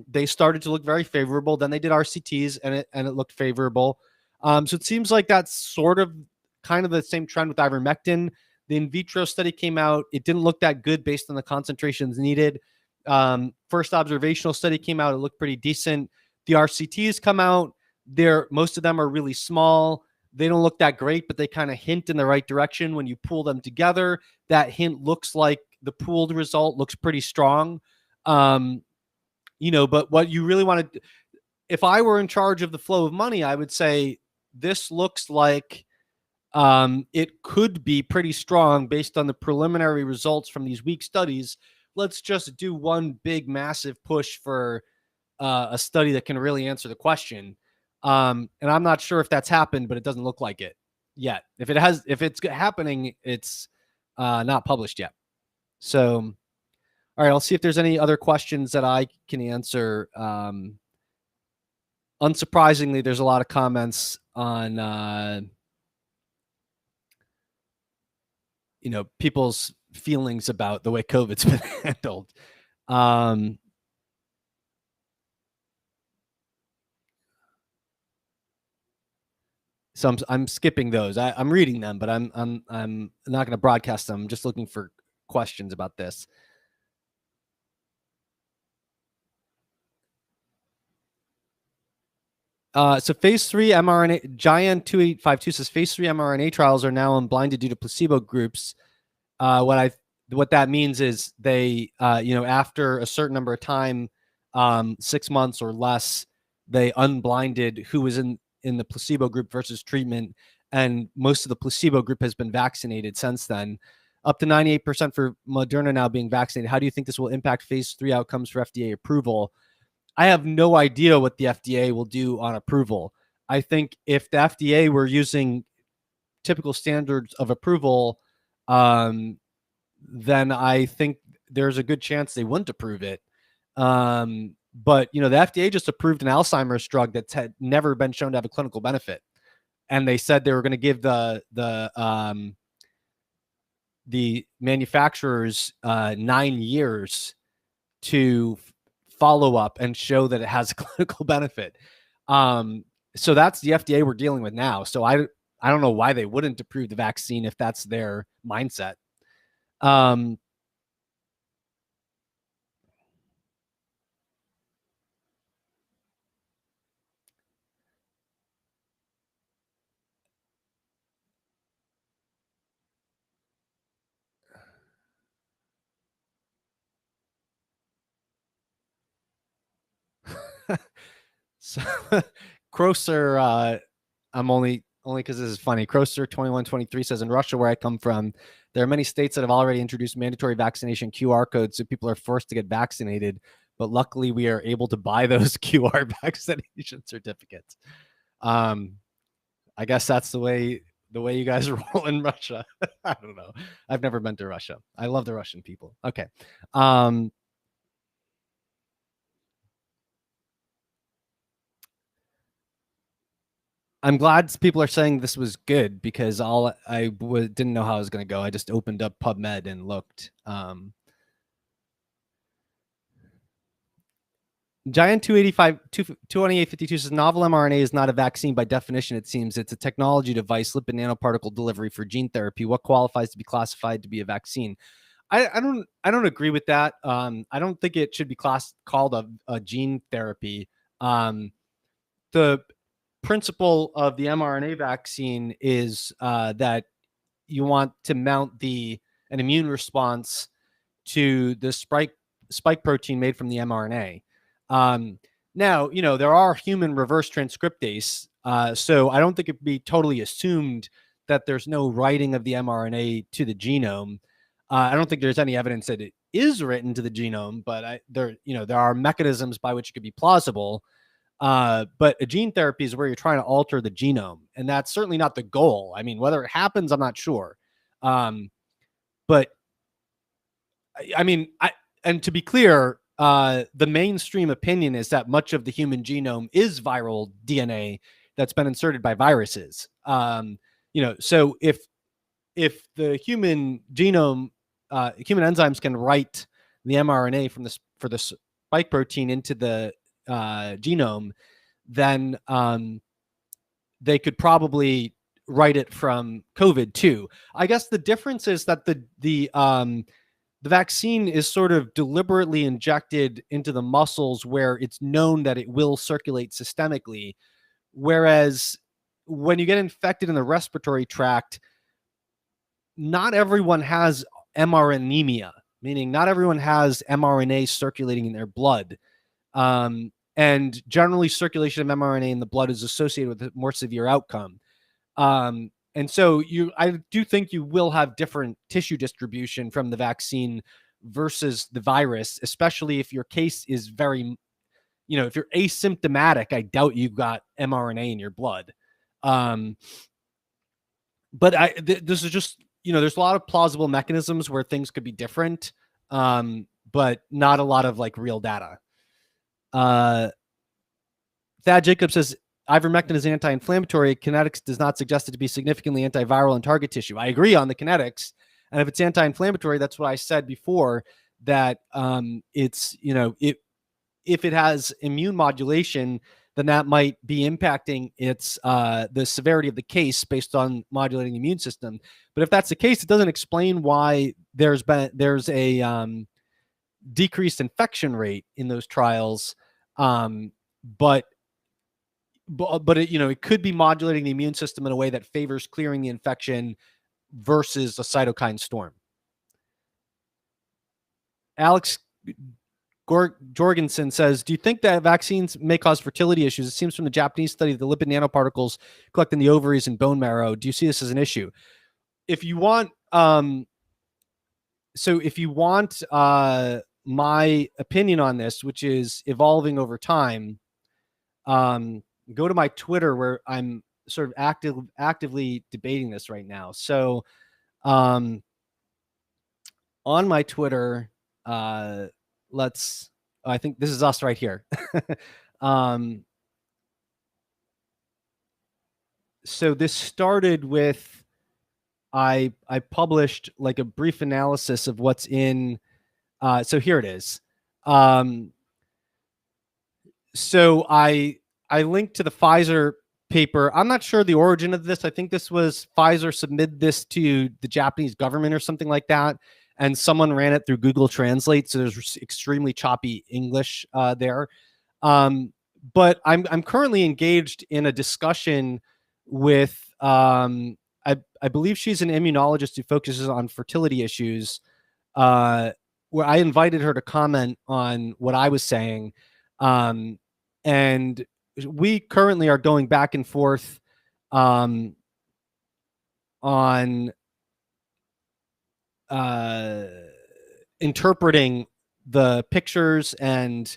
they started to look very favorable. Then they did RCTs and it looked favorable. So it seems like that's sort of kind of the same trend with ivermectin. The in vitro study came out. It didn't look that good based on the concentrations needed. First observational study came out. It looked pretty decent. The RCTs come out. Most of them are really small. They don't look that great, but they kind of hint in the right direction. When you pull them together, that hint looks like the pooled result looks pretty strong. But what you really want to, if I were in charge of the flow of money, I would say this looks like it could be pretty strong based on the preliminary results from these weak studies. Let's just do one big, massive push for a study that can really answer the question. And I'm not sure if that's happened, but it doesn't look like it yet. If it's happening, it's not published yet. So, all right, I'll see if there's any other questions that I can answer. Unsurprisingly, there's a lot of comments on, people's feelings about the way COVID's been handled. So I'm skipping those. I'm reading them, but I'm not going to broadcast them. I'm just looking for questions about this. So phase 3 mRNA, Giant 2852 says phase 3 mRNA trials are now unblinded due to placebo groups. What that means is they, after a certain number of time, 6 months or less, they unblinded who was in the placebo group versus treatment, and most of the placebo group has been vaccinated since then. Up to 98% for Moderna now being vaccinated. How do you think this will impact phase 3 outcomes for FDA approval? I have no idea what the FDA will do on approval. I think if the FDA were using typical standards of approval, then I think there's a good chance they wouldn't approve it. But the FDA just approved an Alzheimer's drug that's had never been shown to have a clinical benefit, and they said they were going to give the manufacturers 9 years to follow up and show that it has a clinical benefit. So that's the FDA we're dealing with now. So I don't know why they wouldn't approve the vaccine if that's their mindset. So Crosser, I'm only because this is funny. Crosser 2123 says, in Russia, where I come from, there are many states that have already introduced mandatory vaccination QR codes, so people are forced to get vaccinated. But luckily, we are able to buy those QR vaccination certificates. I guess that's the way you guys roll in Russia. I don't know. I've never been to Russia. I love the Russian people. Okay. I'm glad people are saying this was good, because didn't know how I was going to go. I just opened up PubMed and looked. Giant 22852 says, novel mRNA is not a vaccine by definition, it seems. It's a technology device, lipid nanoparticle delivery for gene therapy. What qualifies to be classified to be a vaccine? I don't agree with that. I don't think it should be called a gene therapy. The principle of the mRNA vaccine is that you want to mount an immune response to the spike protein made from the mRNA. Now, there are human reverse transcriptase, so I don't think it'd be totally assumed that there's no writing of the mRNA to the genome. I don't think there's any evidence that it is written to the genome, but there are mechanisms by which it could be plausible. But a gene therapy is where you're trying to alter the genome, and that's certainly not the goal. I mean, whether it happens, I'm not sure. But I mean, and to be clear, the mainstream opinion is that much of the human genome is viral DNA that's been inserted by viruses. So if the human genome, human enzymes can write the mRNA for the spike protein into the genome, then they could probably write it from COVID too. I guess the difference is that the vaccine is sort of deliberately injected into the muscles where it's known that it will circulate systemically. Whereas when you get infected in the respiratory tract, not everyone has mRNemia, meaning not everyone has mRNA circulating in their blood. And generally, circulation of mRNA in the blood is associated with a more severe outcome. And so I do think you will have different tissue distribution from the vaccine versus the virus, especially if your case is very, if you're asymptomatic, I doubt you've got mRNA in your blood. But this is just, there's a lot of plausible mechanisms where things could be different, but not a lot of real data. Thad Jacob says, ivermectin is anti-inflammatory. Kinetics does not suggest it to be significantly antiviral in target tissue. I agree on the kinetics. And if it's anti-inflammatory, that's what I said before, that it's, if it has immune modulation, then that might be impacting the severity of the case based on modulating the immune system. But if that's the case, it doesn't explain why there's a decreased infection rate in those trials. But it, it could be modulating the immune system in a way that favors clearing the infection versus a cytokine storm. Alex Jorgensen says, do you think that vaccines may cause fertility issues? It seems from the Japanese study that the lipid nanoparticles collect in the ovaries and bone marrow. Do you see this as an issue? If you want, my opinion on this, which is evolving over time, go to my Twitter where I'm sort of actively debating this right now. So, on my Twitter, I think this is us right here. So this started with, I published like a brief analysis of what's in, so here it is. So I linked to the Pfizer paper. I'm not sure the origin of this. I think this was Pfizer submitted this to the Japanese government or something like that, and someone ran it through Google Translate. So there's extremely choppy English there. But I'm currently engaged in a discussion with I believe she's an immunologist who focuses on fertility issues, where I invited her to comment on what I was saying. And we currently are going back and forth on interpreting the pictures and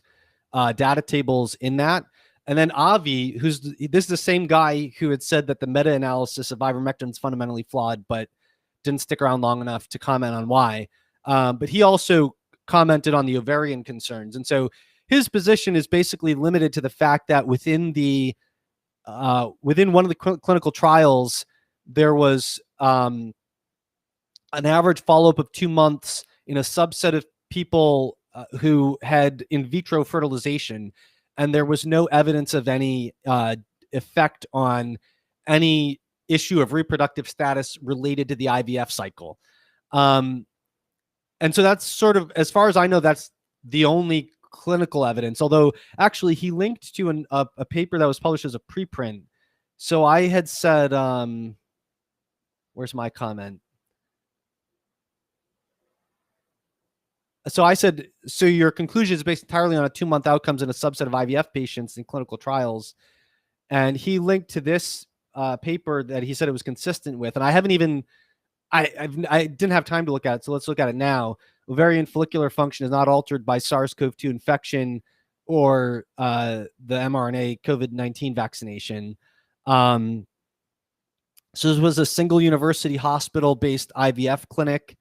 data tables in that. And then Avi, this is the same guy who had said that the meta-analysis of ivermectin is fundamentally flawed, but didn't stick around long enough to comment on why. But he also commented on the ovarian concerns. And so his position is basically limited to the fact that within one of the clinical trials, there was an average follow-up of 2 months in a subset of people who had in vitro fertilization, and there was no evidence of any effect on any issue of reproductive status related to the IVF cycle. And so that's sort of, as far as I know, that's the only clinical evidence, although actually he linked to a paper that was published as a preprint. So I had said, where's my comment? So I said, so your conclusion is based entirely on a 2-month outcomes in a subset of IVF patients in clinical trials. And he linked to this paper that he said it was consistent with. And I haven't even, I didn't have time to look at it. So let's look at it now. Ovarian follicular function is not altered by SARS-CoV-2 infection or the mRNA COVID-19 vaccination. So this was a single university hospital-based IVF clinic.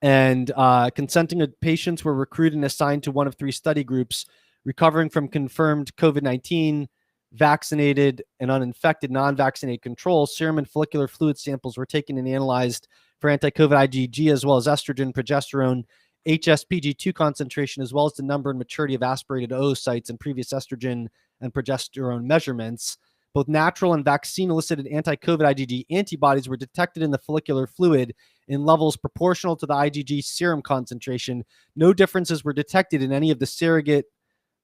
And consenting patients were recruited and assigned to one of 3 study groups: recovering from confirmed COVID-19, vaccinated and uninfected, non-vaccinated controls. Serum and follicular fluid samples were taken and analyzed for anti-COVID IgG, as well as estrogen, progesterone, HSPG2 concentration, as well as the number and maturity of aspirated oocytes and previous estrogen and progesterone measurements. Both natural and vaccine-elicited anti-COVID IgG antibodies were detected in the follicular fluid in levels proportional to the IgG serum concentration. No differences were detected in any of the surrogate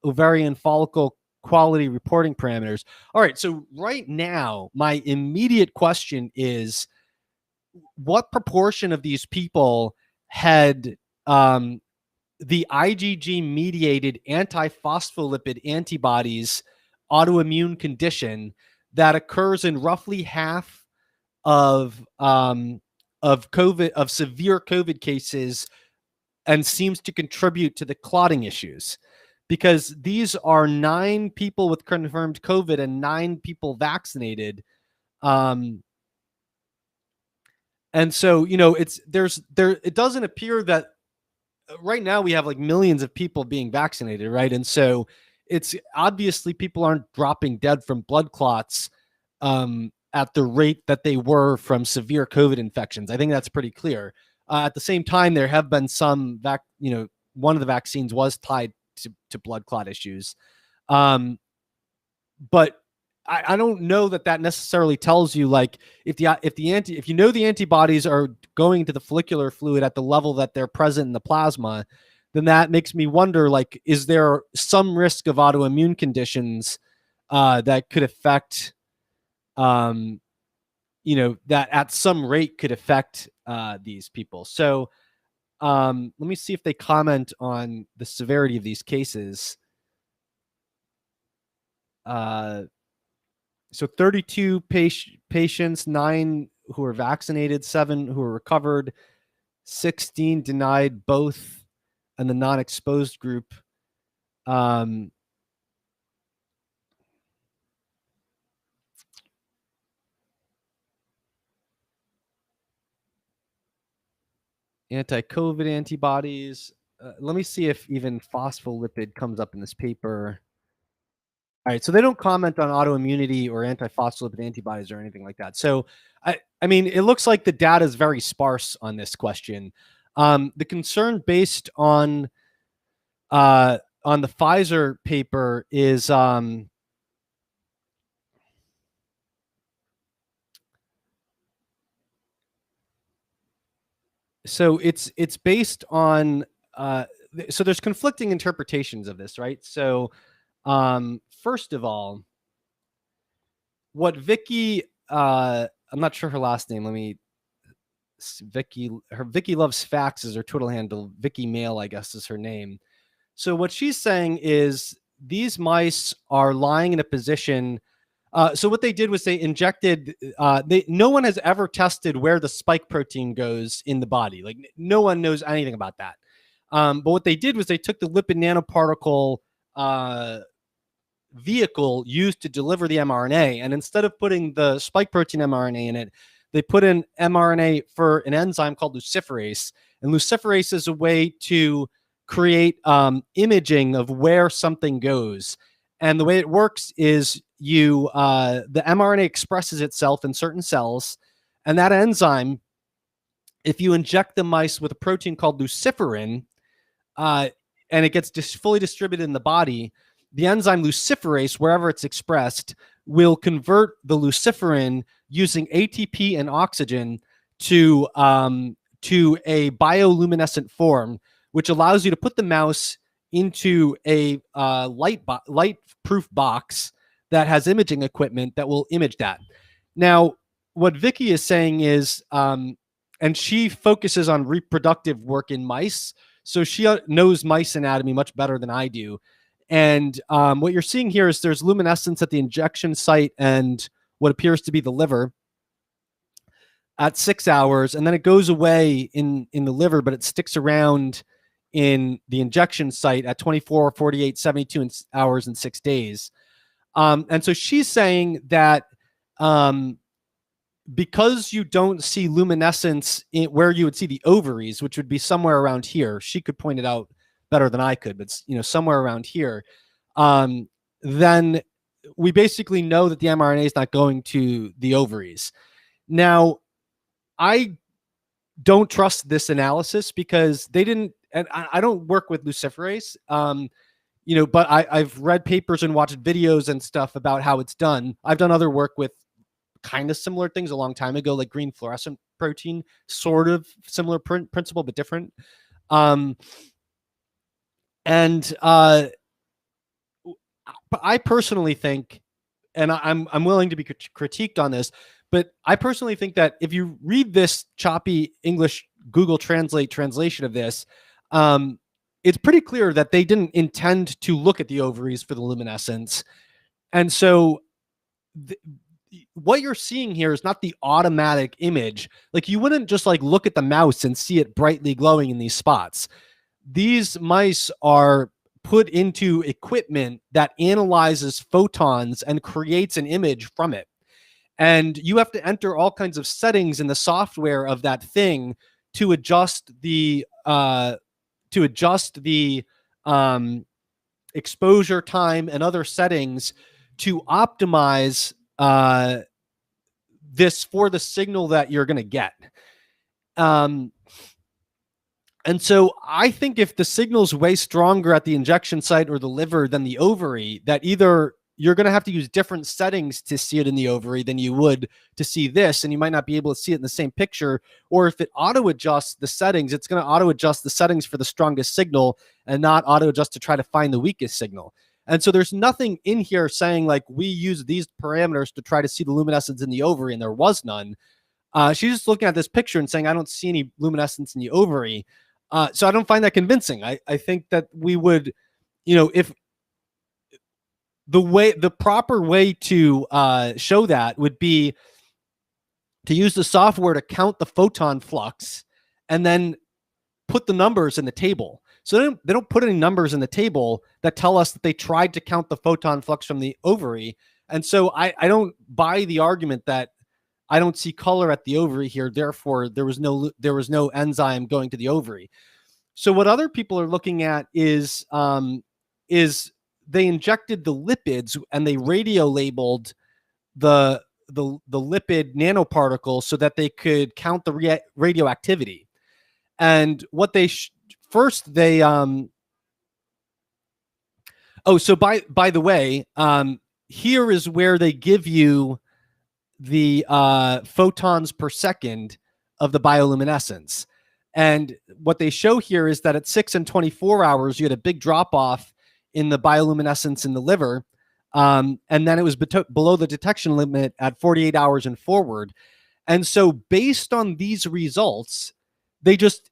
ovarian follicle quality reporting parameters. All right, so right now, my immediate question is, what proportion of these people had the IgG-mediated antiphospholipid antibodies autoimmune condition that occurs in roughly half of severe COVID cases and seems to contribute to the clotting issues? Because these are 9 people with confirmed COVID and 9 people vaccinated. And so, it doesn't appear that right now we have like millions of people being vaccinated, right? And so it's obviously people aren't dropping dead from blood clots at the rate that they were from severe COVID infections. I think that's pretty clear. At the same time, there have been some one of the vaccines was tied to blood clot issues. But I don't know that necessarily tells you, like, if you know the antibodies are going to the follicular fluid at the level that they're present in the plasma, then that makes me wonder, like, is there some risk of autoimmune conditions that could affect, that at some rate could affect these people? So Let me see if they comment on the severity of these cases. So 32 patients, 9 who were vaccinated, 7 who were recovered, 16 denied both in the non-exposed group. Anti-COVID antibodies. Let me see if even phospholipid comes up in this paper. All right, so they don't comment on autoimmunity or antiphospholipid antibodies or anything like that. So, I mean, it looks like the data is very sparse on this question. The concern based on the Pfizer paper is so it's based on so there's conflicting interpretations of this, right? So first of all, what Vicky, I'm not sure her last name. Vicky Loves Facts is her Twitter handle. Vicky Mail, I guess, is her name. So what she's saying is these mice are lying in a position. So what they did was they injected. No one has ever tested where the spike protein goes in the body. Like no one knows anything about that. But what they did was they took the lipid nanoparticle vehicle used to deliver the mRNA, and instead of putting the spike protein mRNA in it, they put in mRNA for an enzyme called luciferase. And luciferase is a way to create imaging of where something goes. And the way it works is the mRNA expresses itself in certain cells, and that enzyme, if you inject the mice with a protein called luciferin, and it gets fully distributed in the body, the enzyme luciferase, wherever it's expressed, will convert the luciferin using ATP and oxygen to a bioluminescent form, which allows you to put the mouse into a light-proof box that has imaging equipment that will image that. Now, what Vicky is saying is, and she focuses on reproductive work in mice, so she knows mice anatomy much better than I do. And what you're seeing here is there's luminescence at the injection site and what appears to be the liver at 6 hours, and then it goes away in the liver, but it sticks around in the injection site at 24, 48, 72 hours and 6 days. And so she's saying that because you don't see luminescence where you would see the ovaries, which would be somewhere around here, she could point it out better than I could, but somewhere around here, then we basically know that the mRNA is not going to the ovaries. Now, I don't trust this analysis because they didn't, and I don't work with luciferase, but I've read papers and watched videos and stuff about how it's done. I've done other work with kind of similar things a long time ago, like green fluorescent protein, sort of similar principle, but different. But I personally think, and I'm willing to be critiqued on this, but I personally think that if you read this choppy English Google Translate translation of this, it's pretty clear that they didn't intend to look at the ovaries for the luminescence. And so what you're seeing here is not the automatic image. Like you wouldn't just like look at the mouse and see it brightly glowing in these spots. These mice are put into equipment that analyzes photons and creates an image from it. And you have to enter all kinds of settings in the software of that thing to adjust the exposure time and other settings to optimize this for the signal that you're going to get. And so I think if the signal's way stronger at the injection site or the liver than the ovary, that either you're going to have to use different settings to see it in the ovary than you would to see this, and you might not be able to see it in the same picture, or if it auto-adjusts the settings, it's going to auto-adjust the settings for the strongest signal and not auto-adjust to try to find the weakest signal. And so there's nothing in here saying like we use these parameters to try to see the luminescence in the ovary, and there was none. She's just looking at this picture and saying, I don't see any luminescence in the ovary. So I don't find that convincing. I think that we would, if the proper way to show that would be to use the software to count the photon flux and then put the numbers in the table. So they don't put any numbers in the table that tell us that they tried to count the photon flux from the ovary. And so I don't buy the argument that I don't see color at the ovary here, therefore there was no enzyme going to the ovary. So what other people are looking at is they injected the lipids and they radio labeled the lipid nanoparticles so that they could count the radioactivity. And what they first they so by the way, here is where they give you the photons per second of the bioluminescence. And what they show here is that at 6 and 24 hours, you had a big drop off in the bioluminescence in the liver. And then it was below the detection limit at 48 hours and forward. And so based on these results, they just,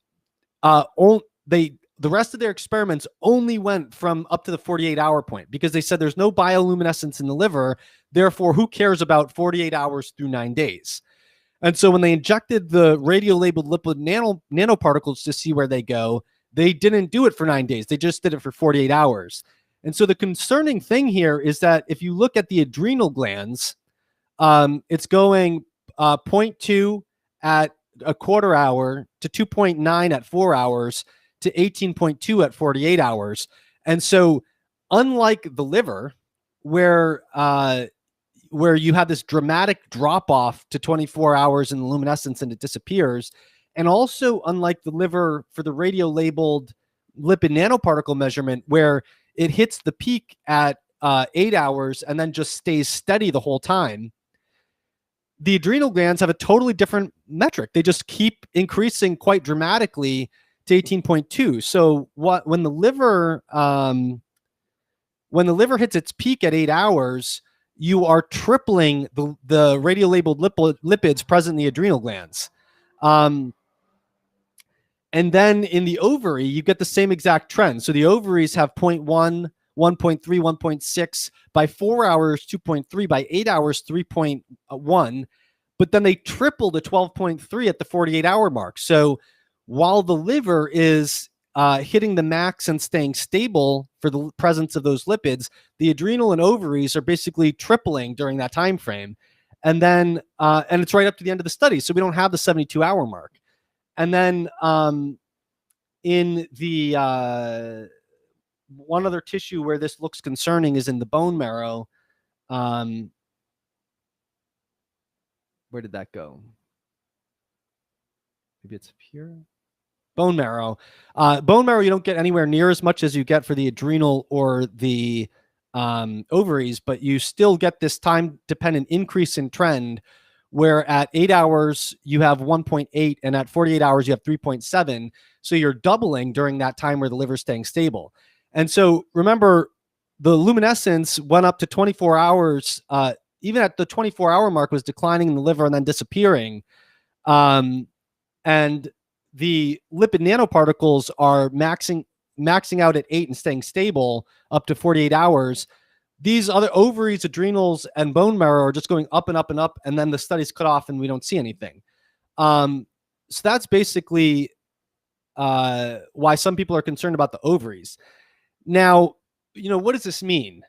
the rest of their experiments only went from up to the 48-hour point because they said there's no bioluminescence in the liver. Therefore, who cares about 48 hours through 9 days? And so when they injected the radio-labeled lipid nanoparticles to see where they go, they didn't do it for 9 days. They just did it for 48 hours. And so the concerning thing here is that if you look at the adrenal glands, it's going 0.2 at a quarter hour to 2.9 at 4 hours to 18.2 at 48 hours. And so unlike the liver, where you have this dramatic drop off to 24 hours in the luminescence and it disappears, and also unlike the liver for the radio labeled lipid nanoparticle measurement, where it hits the peak at 8 hours and then just stays steady the whole time, the adrenal glands have a totally different metric. They just keep increasing quite dramatically to 18.2. So when the liver hits its peak at 8 hours, you are tripling the radio-labeled lipids present in the adrenal glands. And then in the ovary, you get the same exact trend. So the ovaries have 0.1, 1.3, 1.6. By 4 hours, 2.3. By 8 hours, 3.1. But then they triple to 12.3 at the 48-hour mark. So while the liver is hitting the max and staying stable for the presence of those lipids, the adrenal and ovaries are basically tripling during that time frame. And then and it's right up to the end of the study. So we don't have the 72-hour mark. And then in the one other tissue where this looks concerning is in the bone marrow. Where did that go? Maybe it's up here. Bone marrow. Bone marrow, you don't get anywhere near as much as you get for the adrenal or the ovaries, but you still get this time-dependent increase in trend where at 8 hours, you have 1.8, and at 48 hours, you have 3.7. So you're doubling during that time where the liver's staying stable. And so remember, the luminescence went up to 24 hours, even at the 24-hour mark was declining in the liver and then disappearing. And the lipid nanoparticles are maxing out at 8 and staying stable up to 48 hours. These other ovaries, adrenals, and bone marrow are just going up and up and up, and then the study's cut off and we don't see anything. So that's basically why some people are concerned about the ovaries. Now, what does this mean?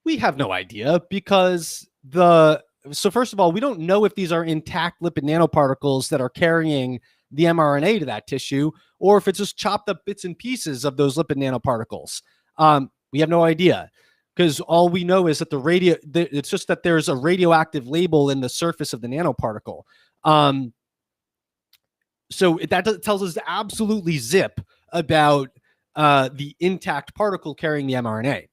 We have no idea because so first of all, we don't know if these are intact lipid nanoparticles that are carrying the mRNA to that tissue, or if it's just chopped up bits and pieces of those lipid nanoparticles. We have no idea because all we know is that it's just that there's a radioactive label in the surface of the nanoparticle. So that tells us absolutely zip about the intact particle carrying the mRNA.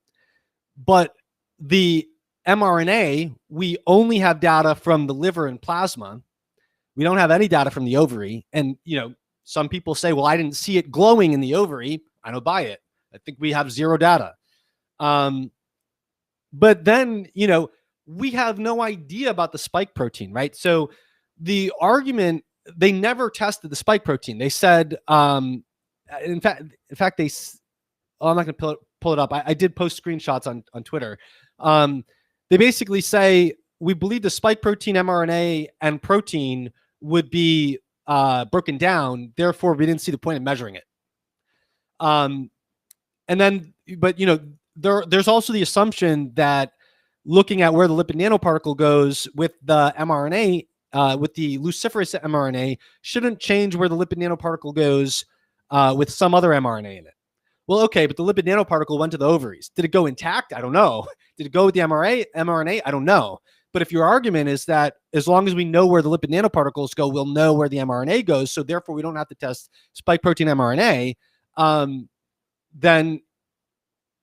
But the mRNA, we only have data from the liver and plasma. We don't have any data from the ovary. And, some people say, well, I didn't see it glowing in the ovary. I don't buy it. I think we have zero data. But then, we have no idea about the spike protein, right? So the argument, they never tested the spike protein. They said in fact, I'm not going to pull it up. I did post screenshots on Twitter. They basically say we believe the spike protein mRNA and protein would be broken down. Therefore, we didn't see the point of measuring it. And then, but there's also the assumption that looking at where the lipid nanoparticle goes with the mRNA, with the luciferase mRNA, shouldn't change where the lipid nanoparticle goes with some other mRNA in it. Well, okay, but the lipid nanoparticle went to the ovaries. Did it go intact? I don't know. Did it go with the mRNA? I don't know. But if your argument is that as long as we know where the lipid nanoparticles go, we'll know where the mRNA goes, so therefore we don't have to test spike protein mRNA, then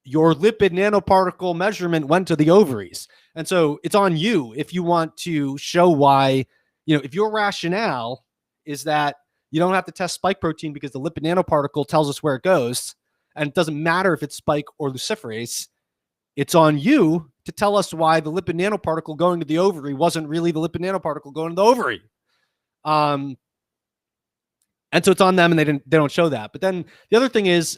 your lipid nanoparticle measurement went to the ovaries. And so it's on you if you want to show why, if your rationale is that you don't have to test spike protein because the lipid nanoparticle tells us where it goes, and it doesn't matter if it's spike or luciferase, it's on you to tell us why the lipid nanoparticle going to the ovary wasn't really the lipid nanoparticle going to the ovary. And so it's on them, and they don't show that. But then the other thing is,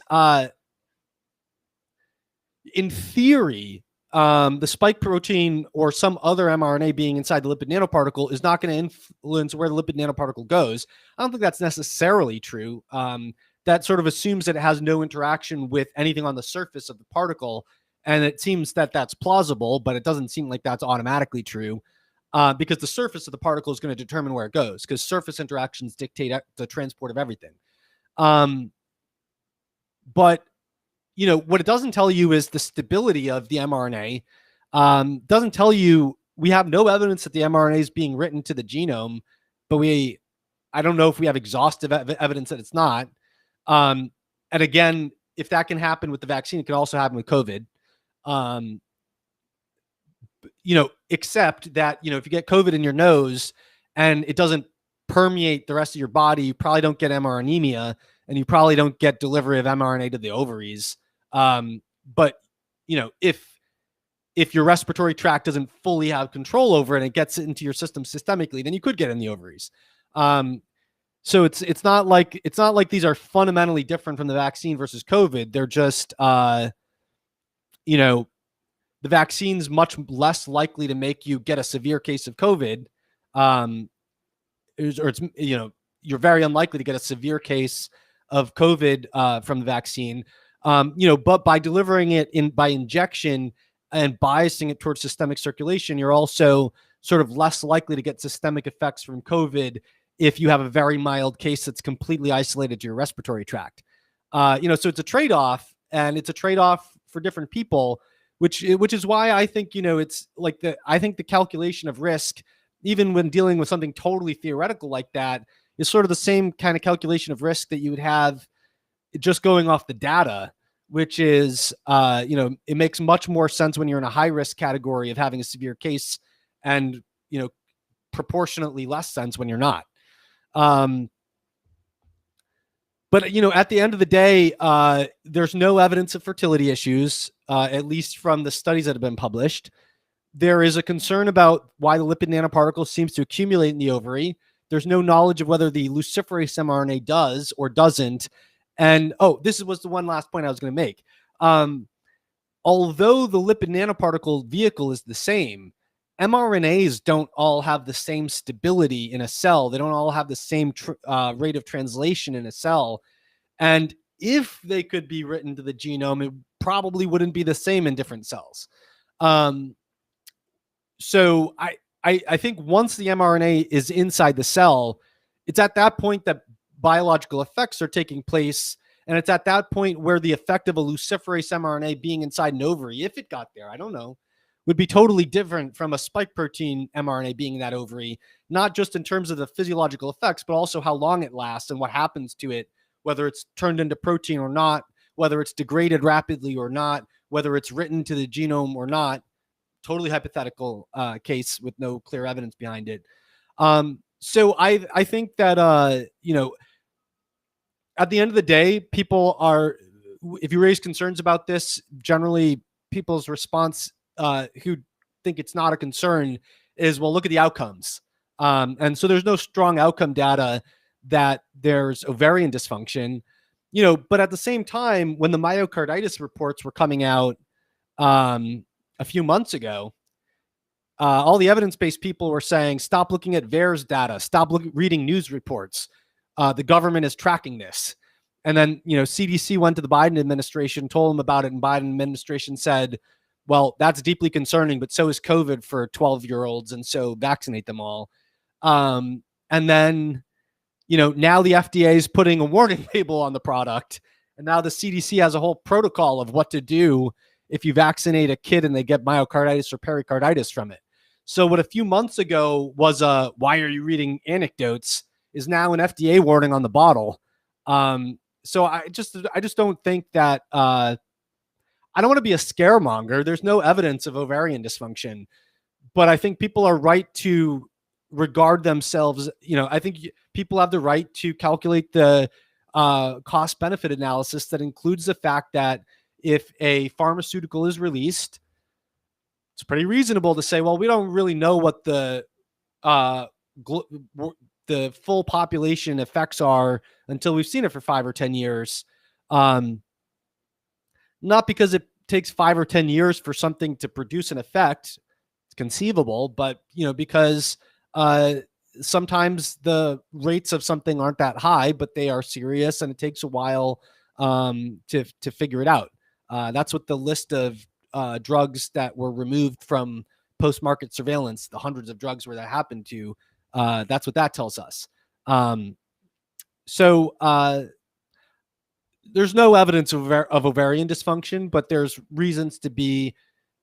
in theory, the spike protein or some other mRNA being inside the lipid nanoparticle is not going to influence where the lipid nanoparticle goes. I don't think that's necessarily true. That sort of assumes that it has no interaction with anything on the surface of the particle. And it seems that that's plausible, but it doesn't seem like that's automatically true because the surface of the particle is going to determine where it goes, because surface interactions dictate the transport of everything. But, what it doesn't tell you is the stability of the mRNA. Doesn't tell you, we have no evidence that the mRNA is being written to the genome, but I don't know if we have exhaustive evidence that it's not. And again, if that can happen with the vaccine, it can also happen with COVID. Except that, if you get COVID in your nose and it doesn't permeate the rest of your body, you probably don't get mRNemia, and you probably don't get delivery of mRNA to the ovaries. But if your respiratory tract doesn't fully have control over it and it gets into your system systemically, then you could get in the ovaries. So it's not like these are fundamentally different from the vaccine versus COVID. They're just, the vaccine's much less likely to make you get a severe case of COVID. You're very unlikely to get a severe case of COVID from the vaccine. But by delivering it by injection and biasing it towards systemic circulation, you're also sort of less likely to get systemic effects from COVID if you have a very mild case that's completely isolated to your respiratory tract. So it's a trade-off, and it's a trade-off for different people, which is why I think, it's like I think the calculation of risk, even when dealing with something totally theoretical like that, is sort of the same kind of calculation of risk that you would have just going off the data, which is, it makes much more sense when you're in a high risk category of having a severe case, and, proportionately less sense when you're not. But, at the end of the day, there's no evidence of fertility issues, at least from the studies that have been published. There is a concern about why the lipid nanoparticle seems to accumulate in the ovary. There's no knowledge of whether the luciferase mRNA does or doesn't. And, this was the one last point I was going to make. Although the lipid nanoparticle vehicle is the same, mRNAs don't all have the same stability in a cell. They don't all have the same rate of translation in a cell. And if they could be written to the genome, it probably wouldn't be the same in different cells. So I think once the mRNA is inside the cell, it's at that point that biological effects are taking place. And it's at that point where the effect of a luciferase mRNA being inside an ovary, if it got there, I don't know, would be totally different from a spike protein mRNA being in that ovary, not just in terms of the physiological effects, but also how long it lasts and what happens to it, whether it's turned into protein or not, whether it's degraded rapidly or not, whether it's written to the genome or not. Totally hypothetical case with no clear evidence behind it. So I think that, at the end of the day, people are, if you raise concerns about this, generally people's response who think it's not a concern is, well, look at the outcomes. And so there's no strong outcome data that there's ovarian dysfunction. but at the same time, when the myocarditis reports were coming out a few months ago, all the evidence-based people were saying, stop looking at VAERS data, stop reading news reports. The government is tracking this. And then, CDC went to the Biden administration, told them about it, and Biden administration said, well, that's deeply concerning, but so is COVID for 12-year-olds, and so vaccinate them all. And then, now the FDA is putting a warning label on the product, and now the CDC has a whole protocol of what to do if you vaccinate a kid and they get myocarditis or pericarditis from it. So what a few months ago was why are you reading anecdotes is now an FDA warning on the bottle. So I just don't think that I don't want to be a scaremonger. There's no evidence of ovarian dysfunction, but I think people are right to regard themselves. I think people have the right to calculate the cost benefit analysis that includes the fact that if a pharmaceutical is released, it's pretty reasonable to say, well, we don't really know what the full population effects are until we've seen it for 5 or 10 years. Not because it takes 5 or 10 years for something to produce an effect, it's conceivable, but because sometimes the rates of something aren't that high, but they are serious, and it takes a while to figure it out. That's what the list of drugs that were removed from post-market surveillance, the hundreds of drugs where that happened to, that's what that tells us. So there's no evidence of ovarian dysfunction, but there's reasons to be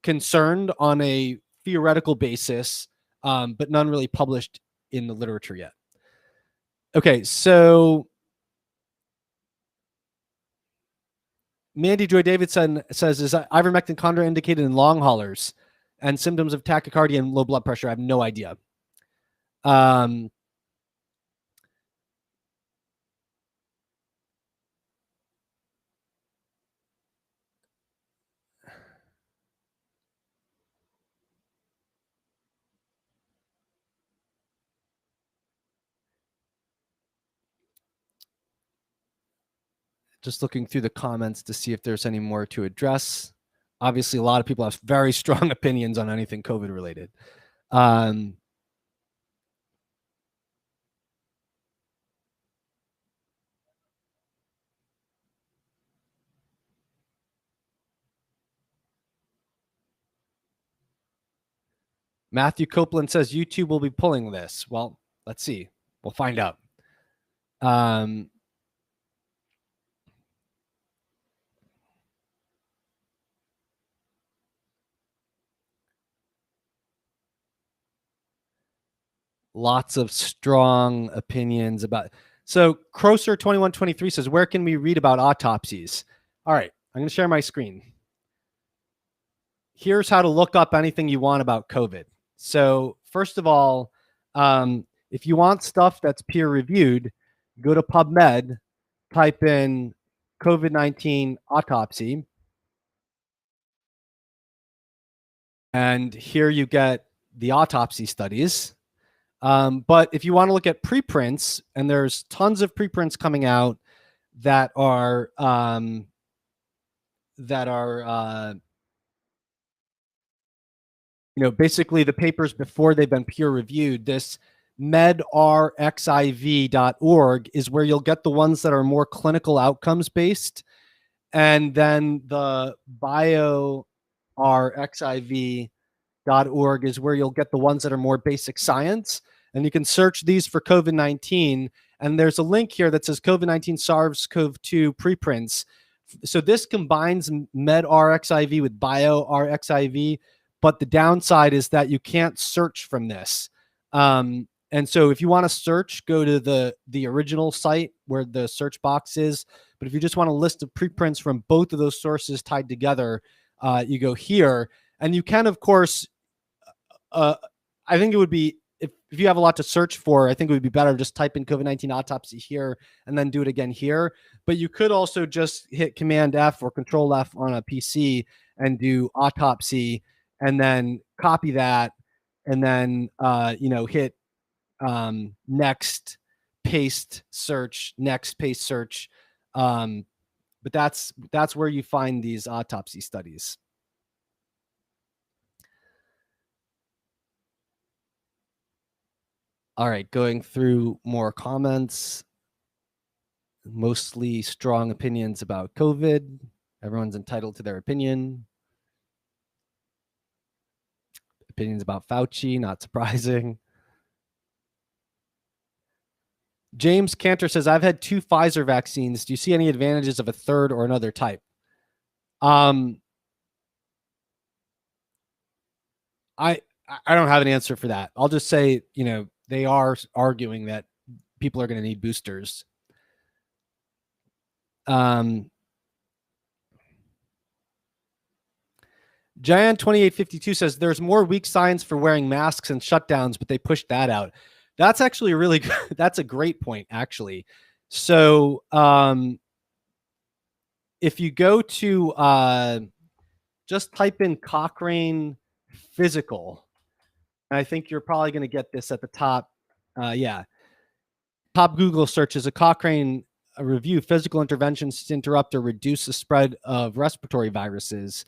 concerned on a theoretical basis, but none really published in the literature yet. Okay, so Mandy Joy Davidson says, is ivermectin contraindicated in long haulers and symptoms of tachycardia and low blood pressure? I have no idea. Just looking through the comments to see if there's any more to address. Obviously, a lot of people have very strong opinions on anything COVID related. Matthew Copeland says YouTube will be pulling this. Well, let's see. We'll find out. Lots of strong opinions about. So Crosser 2123 says, where can we read about autopsies? All right, I'm going to share my screen. Here's how to look up anything you want about COVID. So first of all, if you want stuff that's peer reviewed, go to PubMed, type in COVID-19 autopsy, and here you get the autopsy studies. But if you want to look at preprints, and there's tons of preprints coming out that are basically the papers before they've been peer reviewed. This medrxiv.org is where you'll get the ones that are more clinical outcomes based, and then the biorxiv.org is where you'll get the ones that are more basic science. And you can search these for COVID-19. And there's a link here that says COVID-19 SARS-CoV-2 preprints. So this combines medrxiv with biorxiv, but the downside is that you can't search from this. And so if you want to search, go to the original site where the search box is. But if you just want a list of preprints from both of those sources tied together, you go here. And you can, of course, I think it would be, if you have a lot to search for, I think it would be better to just type in COVID-19 autopsy here and then do it again here. But you could also just hit Command F or Control F on a PC and do autopsy, and then copy that, and then hit next, paste, search, next, paste, search. But that's where you find these autopsy studies. All right, going through more comments. Mostly strong opinions about COVID. Everyone's entitled to their opinion. Opinions about Fauci, not surprising. James Cantor says, I've had 2 Pfizer vaccines. Do you see any advantages of a third or another type? I don't have an answer for that. I'll just say, they are arguing that people are going to need boosters. Giant 2852 says there's more weak science for wearing masks and shutdowns, but they pushed that out. That's actually really good. That's a great point, actually. So if you go to just type in Cochrane physical, I think you're probably going to get this at the top. Yeah. Top Google search is a Cochrane review, physical interventions to interrupt or reduce the spread of respiratory viruses.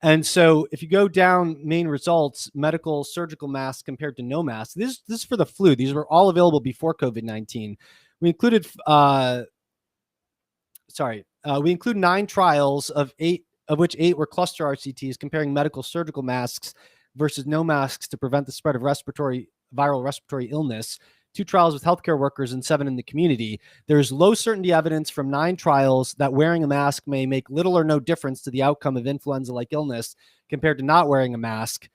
And so if you go down main results, medical surgical masks compared to no masks, this is for the flu. These were all available before COVID-19. We included, we include 9 trials of which 8 were cluster RCTs comparing medical surgical masks versus no masks to prevent the spread of viral respiratory illness. 2 trials with healthcare workers and 7 in the community. There's low certainty evidence from 9 trials that wearing a mask may make little or no difference to the outcome of influenza-like illness compared to not wearing a mask.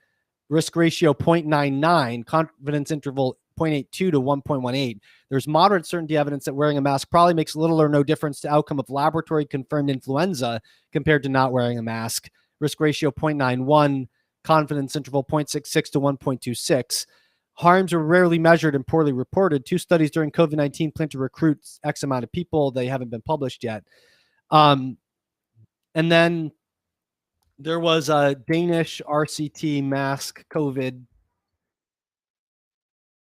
Risk ratio 0.99, confidence interval 0.82 to 1.18. There's moderate certainty evidence that wearing a mask probably makes little or no difference to outcome of laboratory confirmed influenza compared to not wearing a mask. Risk ratio 0.91, confidence interval 0.66 to 1.26. Harms are rarely measured and poorly reported. 2 studies during COVID-19 plan to recruit X amount of people. They haven't been published yet. And then there was a Danish RCT mask COVID.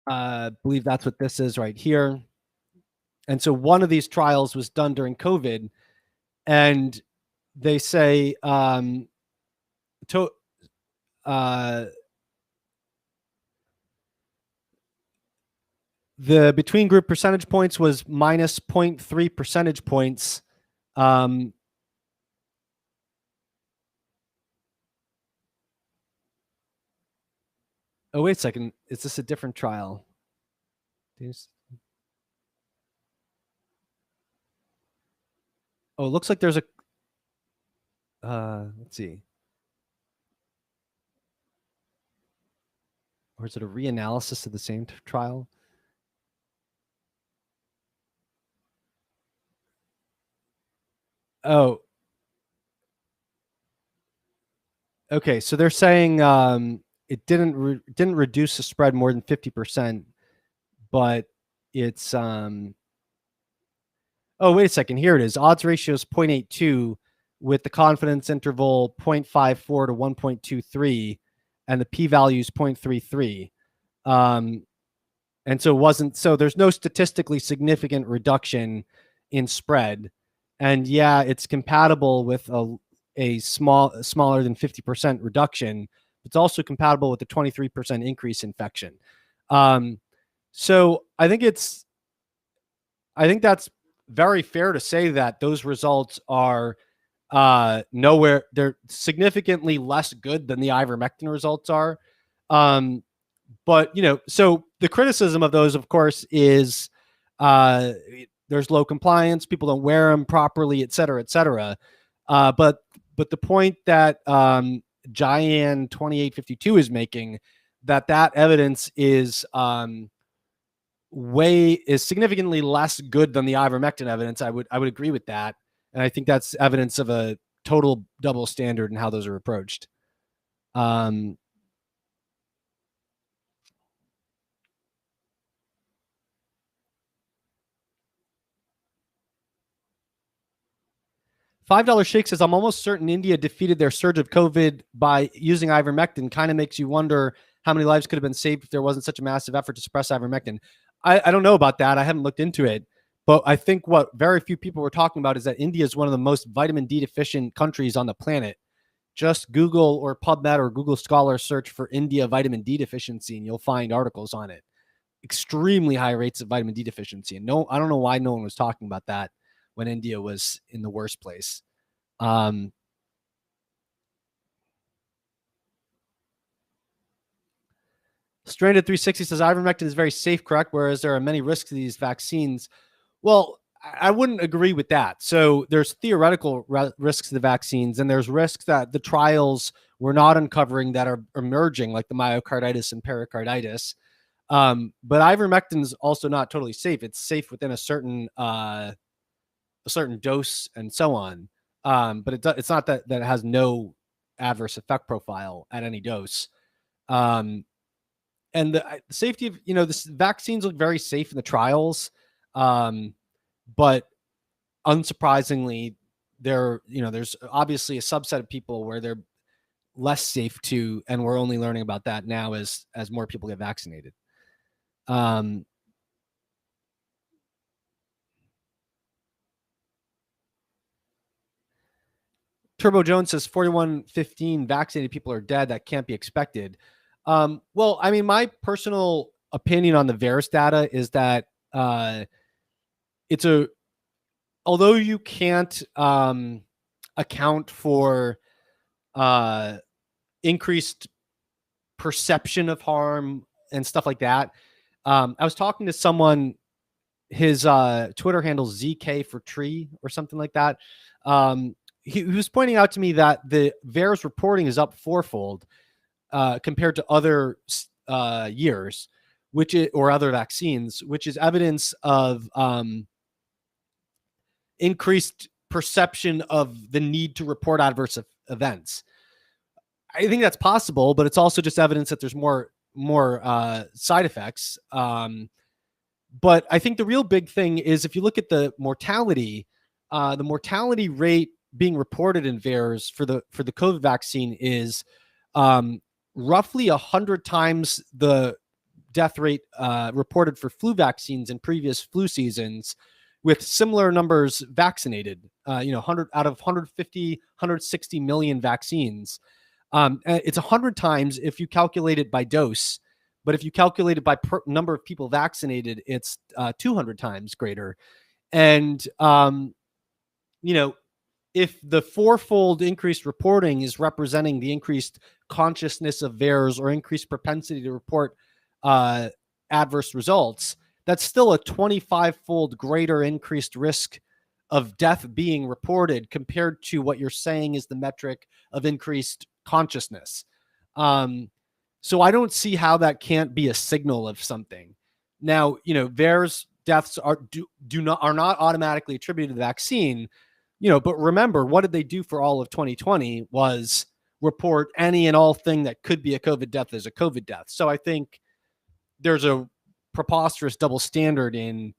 I believe that's what this is right here. And so one of these trials was done during COVID, and they say the between group percentage points was minus 0.3 percentage points. Oh, wait a second. Is this a different trial? Oh, it looks like there's a, let's see. Or is it a reanalysis of the same trial? Oh, okay. So they're saying it didn't reduce the spread more than 50%, but it's oh, wait a second. Here it is. Odds ratio is 0.82 with the confidence interval 0.54 to 1.23, and the p-value is 0.33. And so it wasn't, so there's no statistically significant reduction in spread. And yeah, it's compatible with a smaller than 50% reduction. It's also compatible with the 23% increase infection. So I think that's very fair to say that those results are nowhere. They're significantly less good than the ivermectin results are. But, so the criticism of those, of course, is there's low compliance, people don't wear them properly, et cetera, et cetera. But the point that Giant 2852 is making, that evidence is significantly less good than the ivermectin evidence. I would agree with that. And I think that's evidence of a total double standard in how those are approached. $5 Shake says, I'm almost certain India defeated their surge of COVID by using ivermectin. Kind of makes you wonder how many lives could have been saved if there wasn't such a massive effort to suppress ivermectin. I don't know about that. I haven't looked into it. But I think what very few people were talking about is that India is one of the most vitamin D deficient countries on the planet. Just Google or PubMed or Google Scholar search for India vitamin D deficiency, and you'll find articles on it. Extremely high rates of vitamin D deficiency. And no, I don't know why no one was talking about that when India was in the worst place. Stranded 360 says ivermectin is very safe, correct? Whereas there are many risks to these vaccines. Well, I wouldn't agree with that. So there's theoretical risks to the vaccines, and there's risks that the trials we're not uncovering that are emerging, like the myocarditis and pericarditis. But ivermectin is also not totally safe. It's safe within a certain dose and so on. But it's not that it has no adverse effect profile at any dose. And the safety of, the vaccines look very safe in the trials. But unsurprisingly, there's obviously a subset of people where they're less safe to, and we're only learning about that now as more people get vaccinated. Turbo Jones says 4115 vaccinated people are dead. That can't be expected. Well, I mean, my personal opinion on the VAERS data is that although you can't account for increased perception of harm and stuff like that. I was talking to someone, his Twitter handle ZK for tree or something like that. He was pointing out to me that the VAERS reporting is up fourfold compared to other years, or other vaccines, which is evidence of increased perception of the need to report adverse events. I think that's possible, but it's also just evidence that there's more side effects. But I think the real big thing is if you look at the mortality rate being reported in VAERS for the COVID vaccine is roughly 100 times the death rate reported for flu vaccines in previous flu seasons, with similar numbers vaccinated. 100 out of 150, 160 million vaccines. It's 100 times if you calculate it by dose, but if you calculate it by number of people vaccinated, it's 200 times greater. And if the fourfold increased reporting is representing the increased consciousness of VAERS or increased propensity to report adverse results, that's still a 25-fold greater increased risk of death being reported compared to what you're saying is the metric of increased consciousness. So I don't see how that can't be a signal of something. Now, VAERS deaths are not automatically attributed to the vaccine, but remember, what did they do for all of 2020 was report any and all thing that could be a COVID death as a COVID death. So I think there's a preposterous double standard in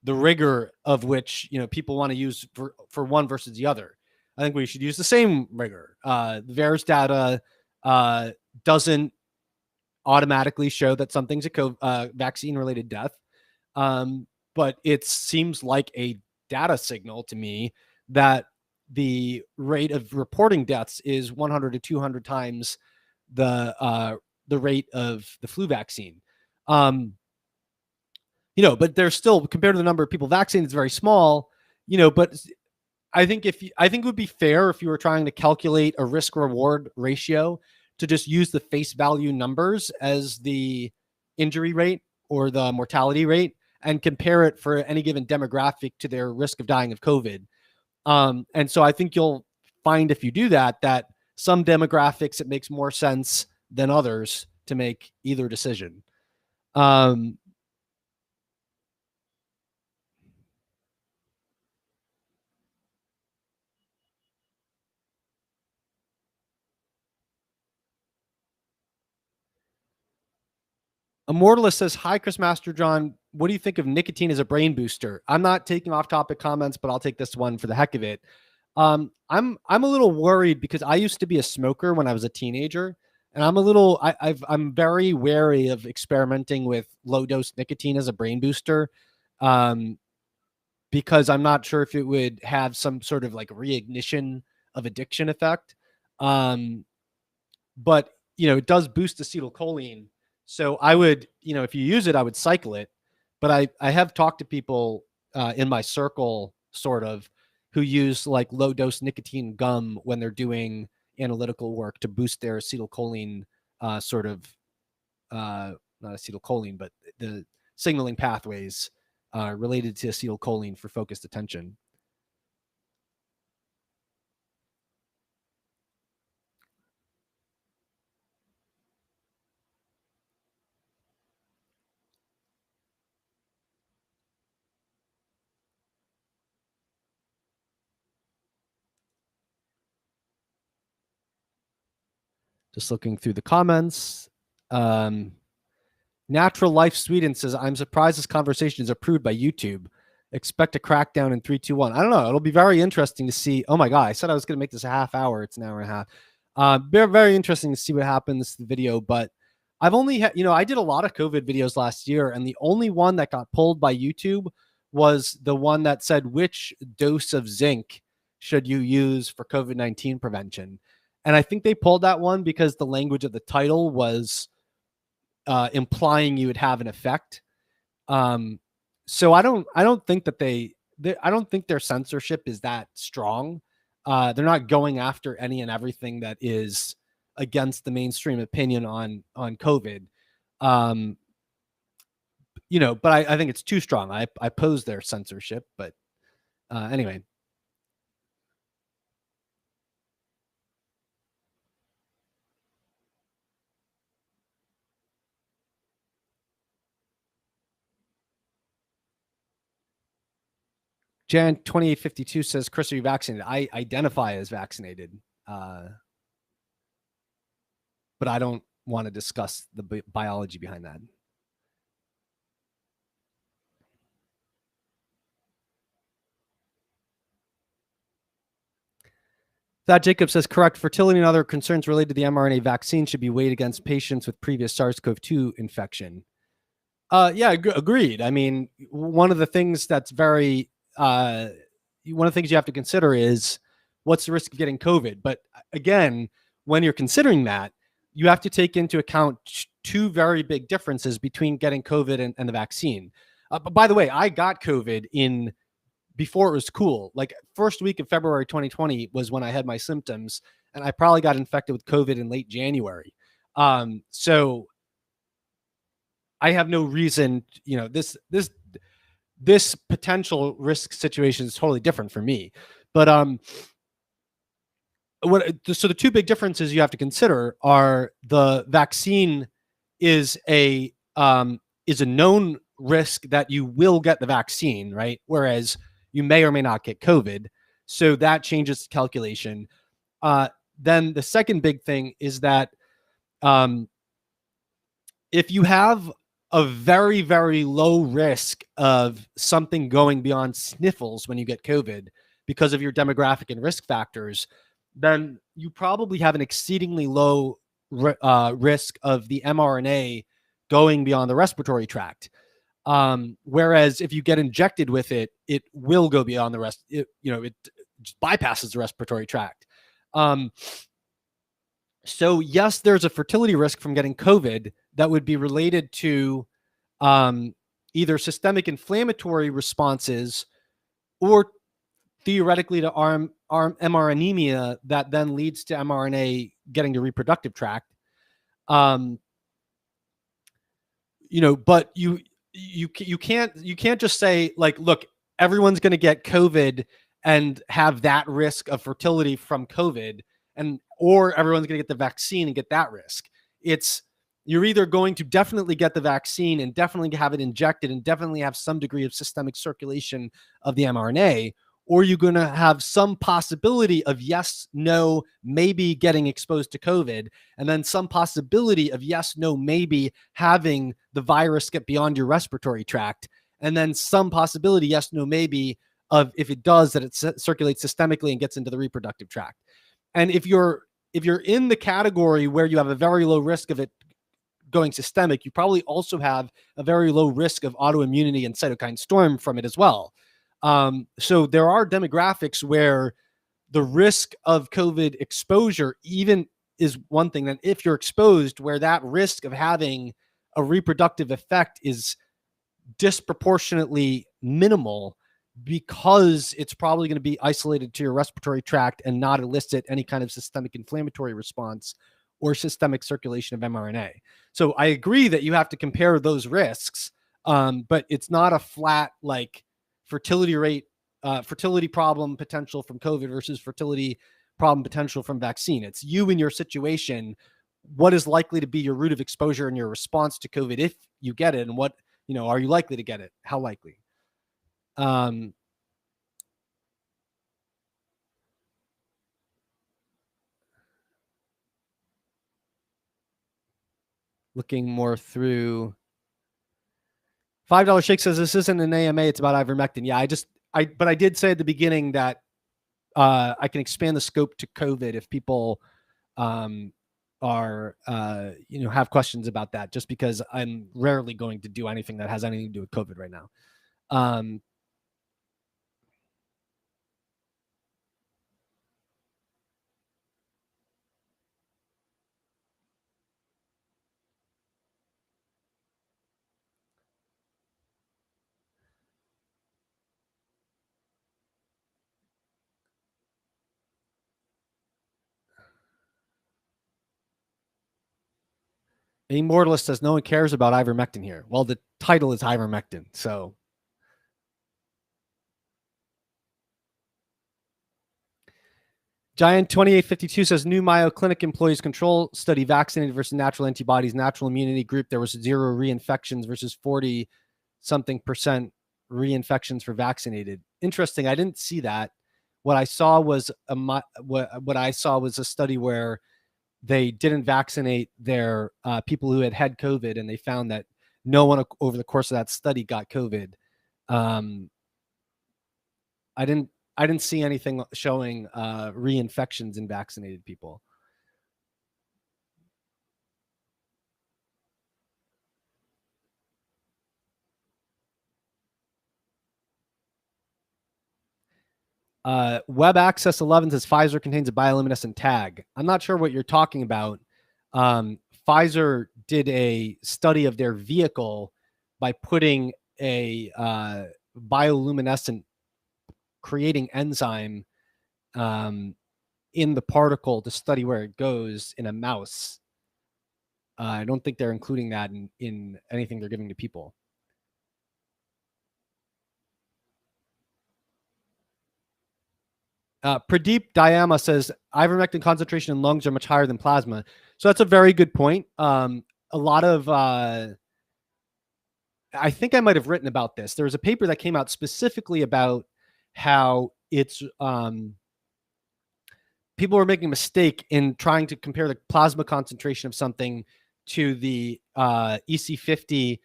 the rigor of which, people want to use for one versus the other. I think we should use the same rigor. The VAERS data doesn't automatically show that something's a vaccine-related death, but it seems like a data signal to me that the rate of reporting deaths is 100 to 200 times the rate of the flu vaccine. But there's still, compared to the number of people vaccinated, it's very small. But I think it would be fair if you were trying to calculate a risk reward ratio to just use the face value numbers as the injury rate or the mortality rate and compare it for any given demographic to their risk of dying of COVID. And so I think you'll find if you do that some demographics, it makes more sense than others to make either decision. Immortalist says, hi, Chris Master John. What do you think of nicotine as a brain booster? I'm not taking off-topic comments, but I'll take this one for the heck of it. I'm a little worried because I used to be a smoker when I was a teenager, and I'm very wary of experimenting with low-dose nicotine as a brain booster. because I'm not sure if it would have some sort of like reignition of addiction effect. But it does boost acetylcholine. So I would, if you use it, I would cycle it. But I have talked to people in my circle, sort of, who use like low dose nicotine gum when they're doing analytical work to boost their acetylcholine, sort of, not acetylcholine, but the signaling pathways related to acetylcholine for focused attention. Just looking through the comments. Natural Life Sweden says, I'm surprised this conversation is approved by YouTube. Expect a crackdown in 3, 2, 1. I don't know. It'll be very interesting to see. Oh my God. I said I was going to make this a half hour. It's an hour and a half. Very, very interesting to see what happens to the video. But I've only had, I did a lot of COVID videos last year, and the only one that got pulled by YouTube was the one that said, which dose of zinc should you use for COVID-19 prevention? And I think they pulled that one because the language of the title was implying you would have an effect. So I don't think that I don't think their censorship is that strong. They're not going after any and everything that is against the mainstream opinion on COVID. But I think it's too strong. I oppose their censorship, but anyway. Jan 2852 says, Chris, are you vaccinated? I identify as vaccinated, but I don't want to discuss the biology behind that. That Jacob says, correct. Fertility and other concerns related to the mRNA vaccine should be weighed against patients with previous SARS-CoV-2 infection. Yeah, agreed. I mean, one of the things that's very, one of the things you have to consider is what's the risk of getting COVID. But again, when you're considering that, you have to take into account two very big differences between getting COVID and the vaccine. But by the way, I got COVID before it was cool. Like first week of February 2020 was when I had my symptoms, and I probably got infected with COVID in late January. So I have no reason, this potential risk situation is totally different for me. But so the two big differences you have to consider are the vaccine is a known risk that you will get the vaccine, right? Whereas you may or may not get COVID. So that changes the calculation. Then the second big thing is that if you have a very, very low risk of something going beyond sniffles when you get COVID because of your demographic and risk factors, then you probably have an exceedingly low risk of the mRNA going beyond the respiratory tract. Whereas if you get injected with it, it will go beyond the rest. It just bypasses the respiratory tract. So yes, there's a fertility risk from getting COVID that would be related to either systemic inflammatory responses or theoretically to MR anemia that then leads to mRNA getting to reproductive tract. But you can't just say like, look, everyone's going to get COVID and have that risk of fertility from COVID, or everyone's going to get the vaccine and get that risk. You're either going to definitely get the vaccine and definitely have it injected and definitely have some degree of systemic circulation of the mRNA, or you're going to have some possibility of yes, no, maybe getting exposed to COVID, and then some possibility of yes, no, maybe having the virus get beyond your respiratory tract, and then some possibility, yes, no, maybe of if it does, that it circulates systemically and gets into the reproductive tract. And if you're in the category where you have a very low risk of it going systemic, you probably also have a very low risk of autoimmunity and cytokine storm from it as well. So there are demographics where the risk of COVID exposure even is one thing. That if you're exposed, where that risk of having a reproductive effect is disproportionately minimal, because it's probably going to be isolated to your respiratory tract and not elicit any kind of systemic inflammatory response or systemic circulation of mRNA. So I agree that you have to compare those risks, but it's not a flat like fertility rate, fertility problem potential from COVID versus fertility problem potential from vaccine. It's you in your situation. What is likely to be your route of exposure and your response to COVID if you get it, and what, are you likely to get it? How likely? Looking more through. $5 Shake says this isn't an AMA, it's about ivermectin. Yeah, but I did say at the beginning that I can expand the scope to COVID if people are have questions about that, just because I'm rarely going to do anything that has anything to do with COVID right now. Immortalist says no one cares about ivermectin here. Well, the title is ivermectin, so. Giant 2852 says new Mayo Clinic employees control study vaccinated versus natural antibodies, natural immunity group. There was 0 reinfections versus 40 something percent reinfections for vaccinated. Interesting. I didn't see that. What I saw was a study where they didn't vaccinate their people who had COVID, and they found that no one over the course of that study got COVID. I didn't see anything showing reinfections in vaccinated people. Web Access 11 says Pfizer contains a bioluminescent tag. I'm not sure what you're talking about. Pfizer did a study of their vehicle by putting a bioluminescent creating enzyme in the particle to study where it goes in a mouse. I don't think they're including that in anything they're giving to people. Pradeep Dayama says ivermectin concentration in lungs are much higher than plasma. So that's a very good point. A lot of, I think I might have written about this. There was a paper that came out specifically about how it's, people were making a mistake in trying to compare the plasma concentration of something to the EC50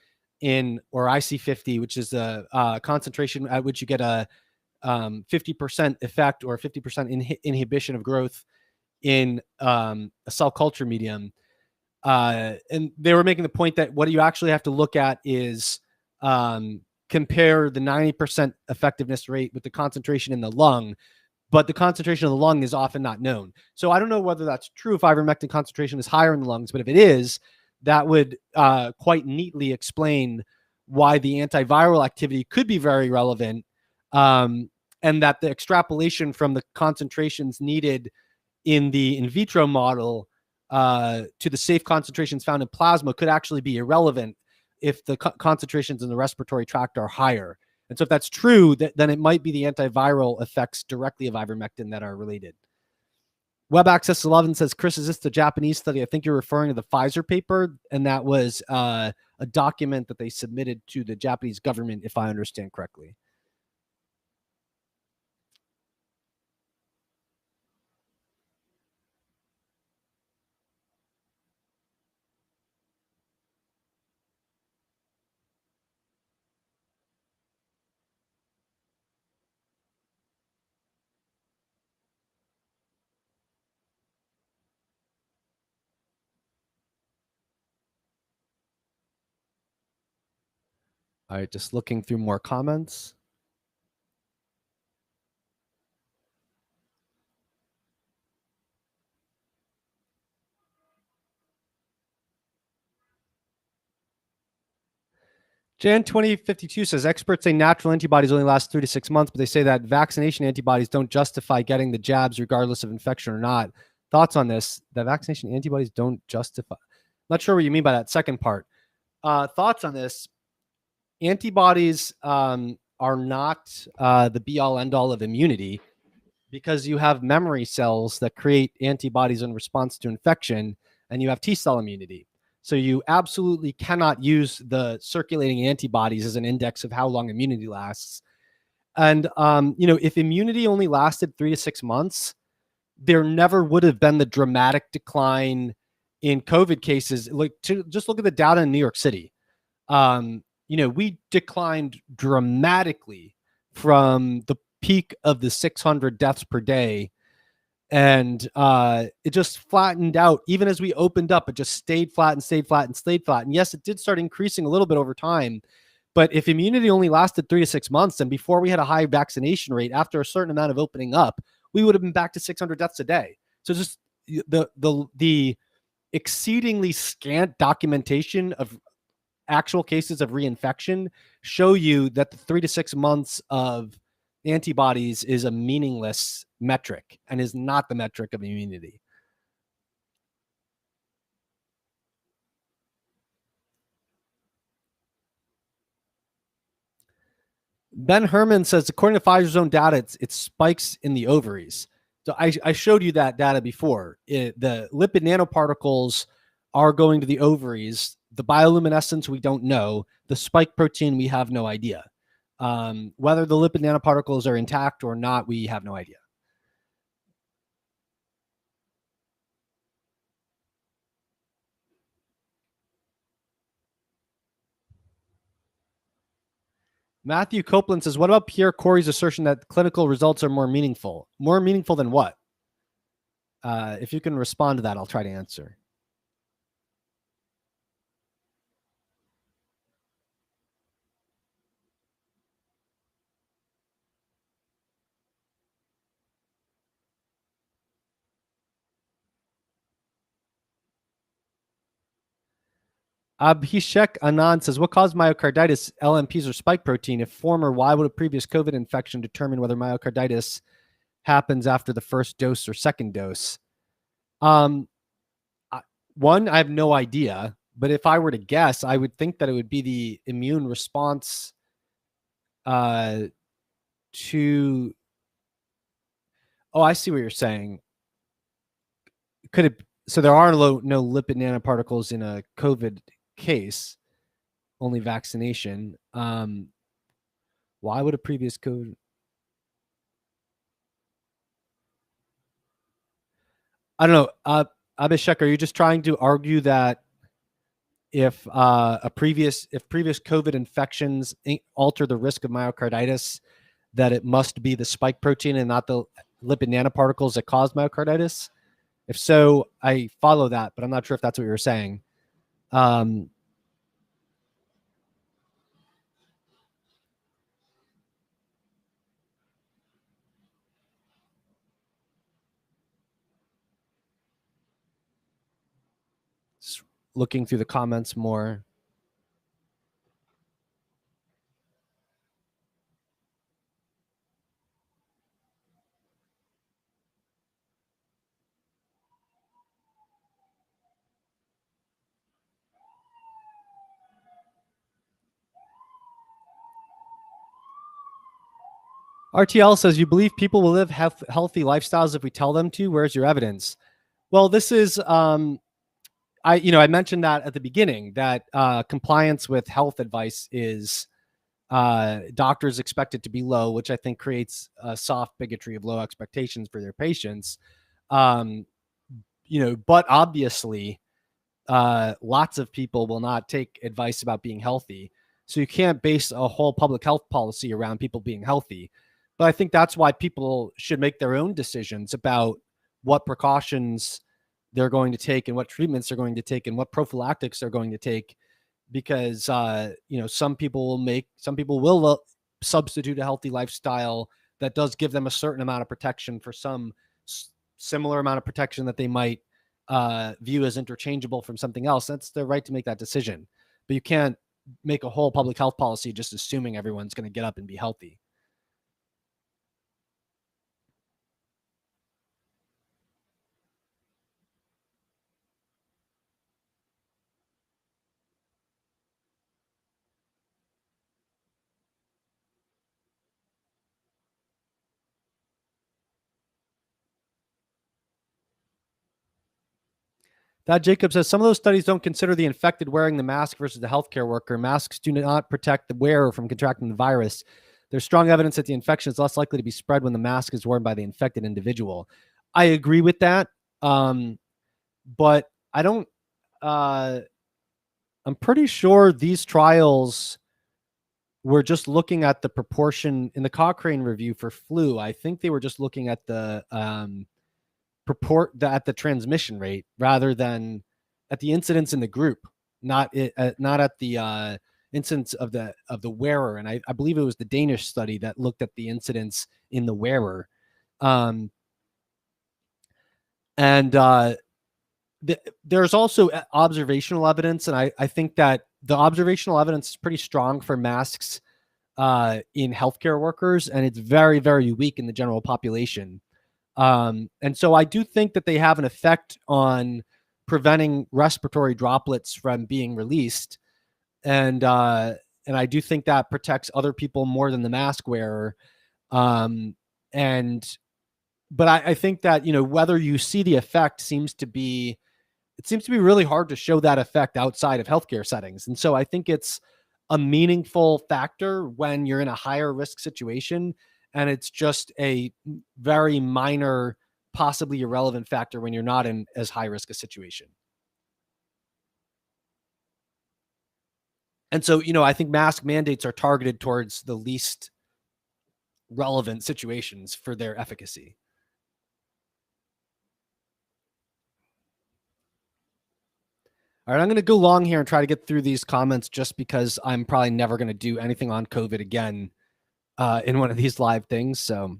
or IC50, which is a concentration at which you get a 50% effect or 50% inhibition of growth in a cell culture medium. And they were making the point that what you actually have to look at is compare the 90% effectiveness rate with the concentration in the lung, but the concentration of the lung is often not known. So I don't know whether that's true if ivermectin concentration is higher in the lungs, but if it is, that would quite neatly explain why the antiviral activity could be very relevant, and that the extrapolation from the concentrations needed in the in vitro model to the safe concentrations found in plasma could actually be irrelevant if the concentrations in the respiratory tract are higher. And so if that's true, then it might be the antiviral effects directly of ivermectin that are related. Web Access 11 says, Chris, is this the Japanese study? I think you're referring to the Pfizer paper, and that was a document that they submitted to the Japanese government, if I understand correctly. All right, just looking through more comments. Jan 2052 says experts say natural antibodies only last 3 to 6 months, but they say that vaccination antibodies don't justify getting the jabs regardless of infection or not. Thoughts on this? That vaccination antibodies don't justify. Not sure what you mean by that second part. Thoughts on this? Antibodies are not the be all end all of immunity, because you have memory cells that create antibodies in response to infection, and you have T cell immunity. So you absolutely cannot use the circulating antibodies as an index of how long immunity lasts. And, if immunity only lasted 3 to 6 months, there never would have been the dramatic decline in COVID cases. Just look at the data in New York City. We declined dramatically from the peak of the 600 deaths per day. And it just flattened out. Even as we opened up, it just stayed flat and stayed flat and stayed flat. And yes, it did start increasing a little bit over time. But if immunity only lasted 3 to 6 months, and before we had a high vaccination rate, after a certain amount of opening up, we would have been back to 600 deaths a day. So just the exceedingly scant documentation of actual cases of reinfection show you that the 3 to 6 months of antibodies is a meaningless metric and is not the metric of immunity. Ben Herman says, according to Pfizer's own data, it spikes in the ovaries. So I showed you that data before. The lipid nanoparticles are going to the ovaries. The bioluminescence, we don't know. The spike protein, we have no idea. Whether the lipid nanoparticles are intact or not, we have no idea. Matthew Copeland says, what about Pierre Corey's assertion that clinical results are more meaningful? More meaningful than what? If you can respond to that, I'll try to answer. Abhishek Anand says, what caused myocarditis? LMPs or spike protein? If former, why would a previous COVID infection determine whether myocarditis happens after the first dose or second dose? One, I have no idea, but if I were to guess, I would think that it would be the immune response to. Oh, I see what you're saying. Could it? So there are no lipid nanoparticles in a COVID case, only vaccination. Why would a previous COVID? I don't know. Abhishek, are you just trying to argue that if previous COVID infections alter the risk of myocarditis, that it must be the spike protein and not the lipid nanoparticles that cause myocarditis? If so, I follow that, but I'm not sure if that's what you were saying. Looking through the comments more. RTL says, you believe people will live healthy lifestyles if we tell them to? Where's your evidence? Well, this is, I mentioned that at the beginning, that compliance with health advice is doctors expect it to be low, which I think creates a soft bigotry of low expectations for their patients. But obviously, lots of people will not take advice about being healthy. So you can't base a whole public health policy around people being healthy. But I think that's why people should make their own decisions about what precautions they're going to take and what treatments they're going to take and what prophylactics they're going to take, because some people will substitute a healthy lifestyle that does give them a certain amount of protection for some similar amount of protection that they might view as interchangeable from something else. That's their right to make that decision. But you can't make a whole public health policy just assuming everyone's going to get up and be healthy. That Jacob says some of those studies don't consider the infected wearing the mask versus the healthcare worker. Masks do not protect the wearer from contracting the virus. There's strong evidence that the infection is less likely to be spread when the mask is worn by the infected individual. I agree with that. But I don't, I'm pretty sure these trials were just looking at the proportion in the Cochrane review for flu. I think they were just looking at the, at the transmission rate rather than at the incidence in the group, not at the incidence of the wearer. And I believe it was the Danish study that looked at the incidence in the wearer. There's also observational evidence, and I think that the observational evidence is pretty strong for masks in healthcare workers, and it's very, very weak in the general population. And so I do think that they have an effect on preventing respiratory droplets from being released. And I do think that protects other people more than the mask wearer. But I think that, whether you see the effect seems to be really hard to show that effect outside of healthcare settings. And so I think it's a meaningful factor when you're in a higher risk situation, and it's just a very minor, possibly irrelevant factor when you're not in as high risk a situation. And so, I think mask mandates are targeted towards the least relevant situations for their efficacy. All right, I'm going to go long here and try to get through these comments just because I'm probably never going to do anything on COVID again in one of these live things. So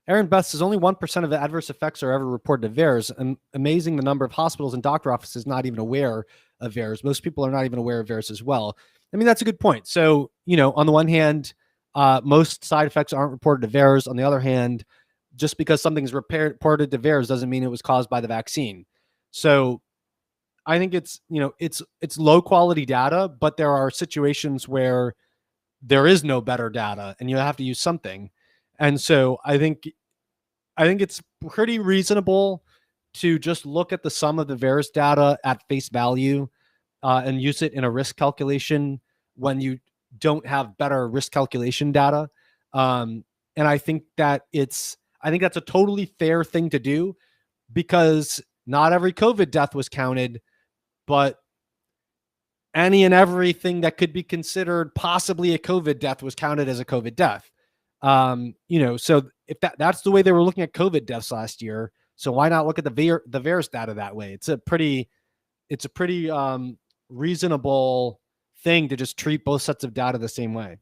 Aaron Beth says only 1% of the adverse effects are ever reported to VAERS. Amazing the number of hospitals and doctor offices not even aware of VAERS. Most people are not even aware of VAERS as well. I mean, that's a good point. So, on the one hand, most side effects aren't reported to VAERS. On the other hand, just because something's reported to VAERS doesn't mean it was caused by the vaccine. So I think it's low quality data, but there are situations where there is no better data and you have to use something. And so I think it's pretty reasonable to just look at the sum of the VAERS data at face value and use it in a risk calculation when you don't have better risk calculation data. And I think that's a totally fair thing to do because not every COVID death was counted, but any and everything that could be considered possibly a COVID death was counted as a COVID death. So if that's the way they were looking at COVID deaths last year, so why not look at the VAERS data that way? It's a pretty reasonable thing to just treat both sets of data the same way.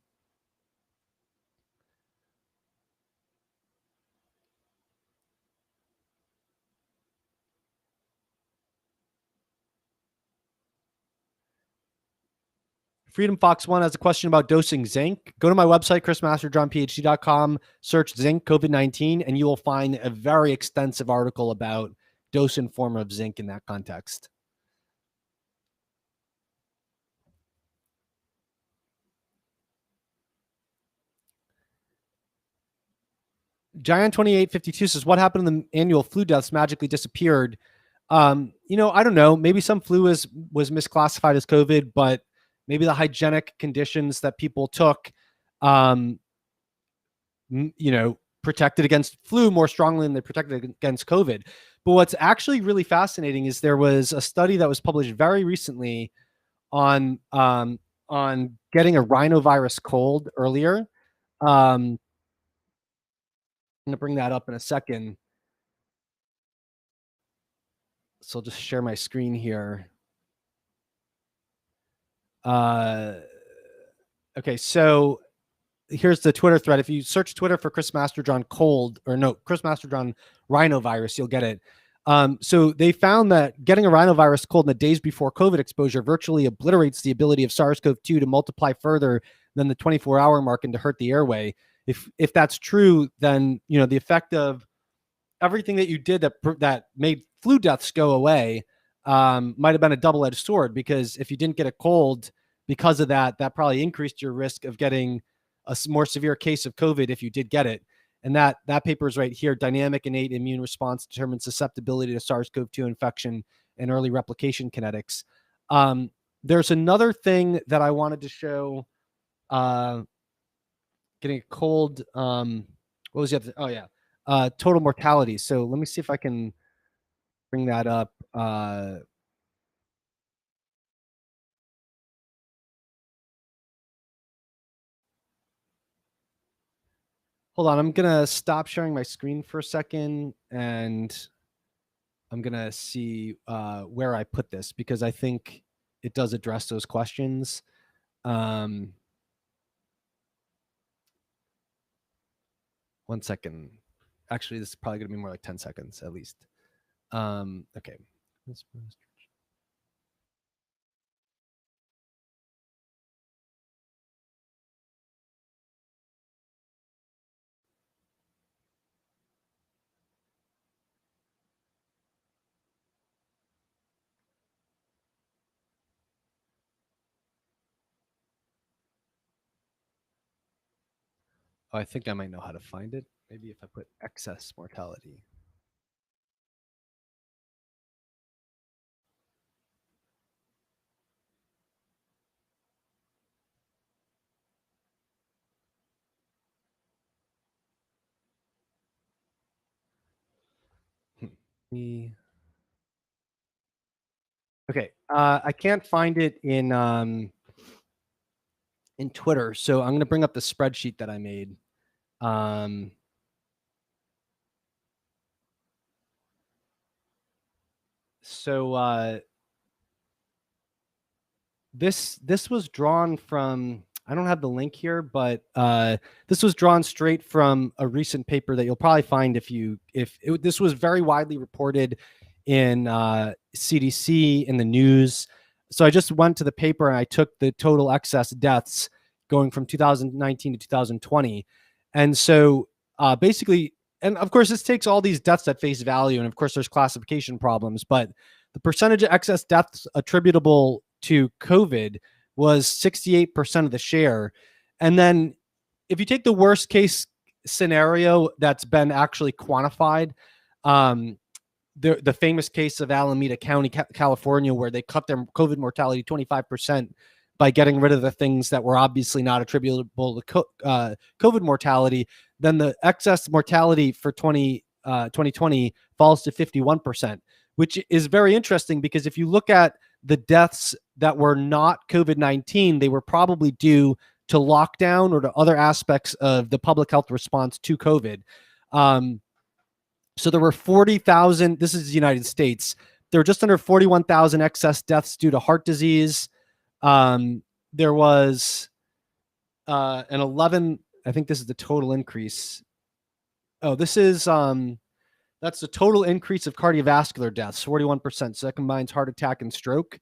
Freedom Fox 1 has a question about dosing zinc. Go to my website, chrismasterjohnphd.com, search zinc COVID-19, and you will find a very extensive article about dose and form of zinc in that context. Giant2852 says, what happened to the annual flu deaths magically disappeared? I don't know. Maybe some flu was misclassified as COVID, but maybe the hygienic conditions that people took, protected against flu more strongly than they protected against COVID. But what's actually really fascinating is there was a study that was published very recently on getting a rhinovirus cold earlier. I'm going to bring that up in a second. So I'll just share my screen here. Okay, so here's the Twitter thread. If you search Twitter for Chris Masterjohn Chris Masterjohn rhinovirus, you'll get it. So they found that getting a rhinovirus cold in the days before COVID exposure virtually obliterates the ability of SARS-CoV-2 to multiply further than the 24-hour mark and to hurt the airway. If that's true, then the effect of everything that you did that made flu deaths go away might have been a double-edged sword, because if you didn't get a cold because of that, that probably increased your risk of getting a more severe case of COVID if you did get it. And that paper is right here. Dynamic innate immune response determines susceptibility to SARS-CoV-2 infection and early replication kinetics. There's another thing that I wanted to show. Getting a cold. What was the other? Oh yeah, total mortality. So let me see if I can bring that up. Hold on, I'm gonna stop sharing my screen for a second, and I'm gonna see where I put this, because I think it does address those questions. One second. Actually, this is probably gonna be more like 10 seconds at least. Okay. Oh, I think I might know how to find it. Maybe if I put excess mortality. Okay, I can't find it in Twitter, so I'm going to bring up the spreadsheet that I made. So this was drawn from, I don't have the link here, but this was drawn straight from a recent paper that you'll probably find this was very widely reported in CDC, in the news. So I just went to the paper and I took the total excess deaths going from 2019 to 2020. And so basically, and of course, this takes all these deaths at face value. And of course, there's classification problems, but the percentage of excess deaths attributable to COVID was 68% of the share. And then if you take the worst case scenario that's been actually quantified, the famous case of Alameda County, California, where they cut their COVID mortality 25% by getting rid of the things that were obviously not attributable to COVID mortality, then the excess mortality for 2020 falls to 51%, which is very interesting, because if you look at the deaths that were not COVID-19, they were probably due to lockdown or to other aspects of the public health response to COVID. So there were 40,000, this is the United States, there were just under 41,000 excess deaths due to heart disease. There was an 11, I think this is the total increase. Oh, this is, that's the total increase of cardiovascular deaths, 41%. So that combines heart attack and stroke.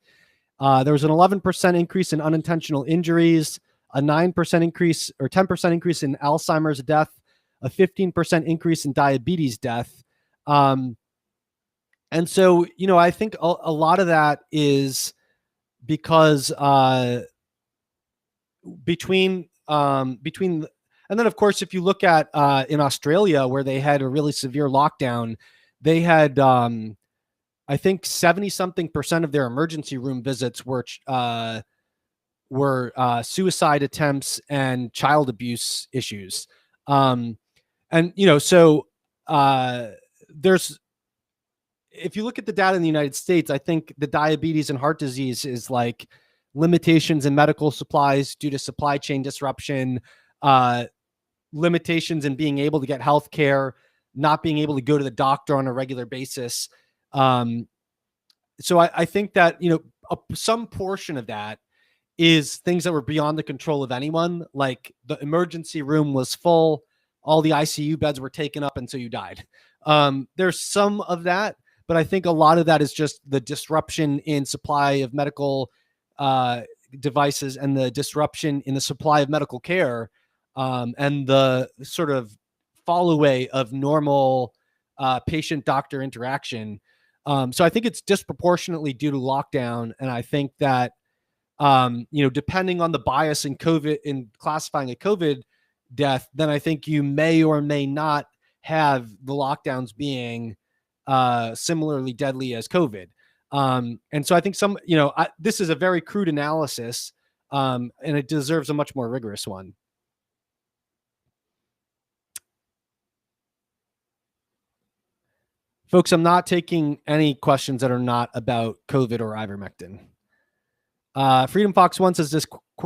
There was an 11% increase in unintentional injuries, a 9% increase or 10% increase in Alzheimer's death, a 15% increase in diabetes death. And so, I think a lot of that is because between and then of course, if you look at in Australia, where they had a really severe lockdown, they had I think 70-something% of their emergency room visits were suicide attempts and child abuse issues. And so there's, if you look at the data in the United States, I think the diabetes and heart disease is like limitations in medical supplies due to supply chain disruption, limitations in being able to get health care, not being able to go to the doctor on a regular basis. So I think that, some portion of that is things that were beyond the control of anyone. Like the emergency room was full, all the ICU beds were taken up, and so you died. There's some of that, but I think a lot of that is just the disruption in supply of medical devices and the disruption in the supply of medical care, and the sort of fall away of normal patient-doctor interaction. So I think it's disproportionately due to lockdown, and I think that depending on the bias in COVID, in classifying a COVID death, then I think you may or may not have the lockdowns being similarly deadly as COVID. And so I think this is a very crude analysis, and it deserves a much more rigorous one. Folks, I'm not taking any questions that are not about COVID or ivermectin. Freedom Fox 1 says, does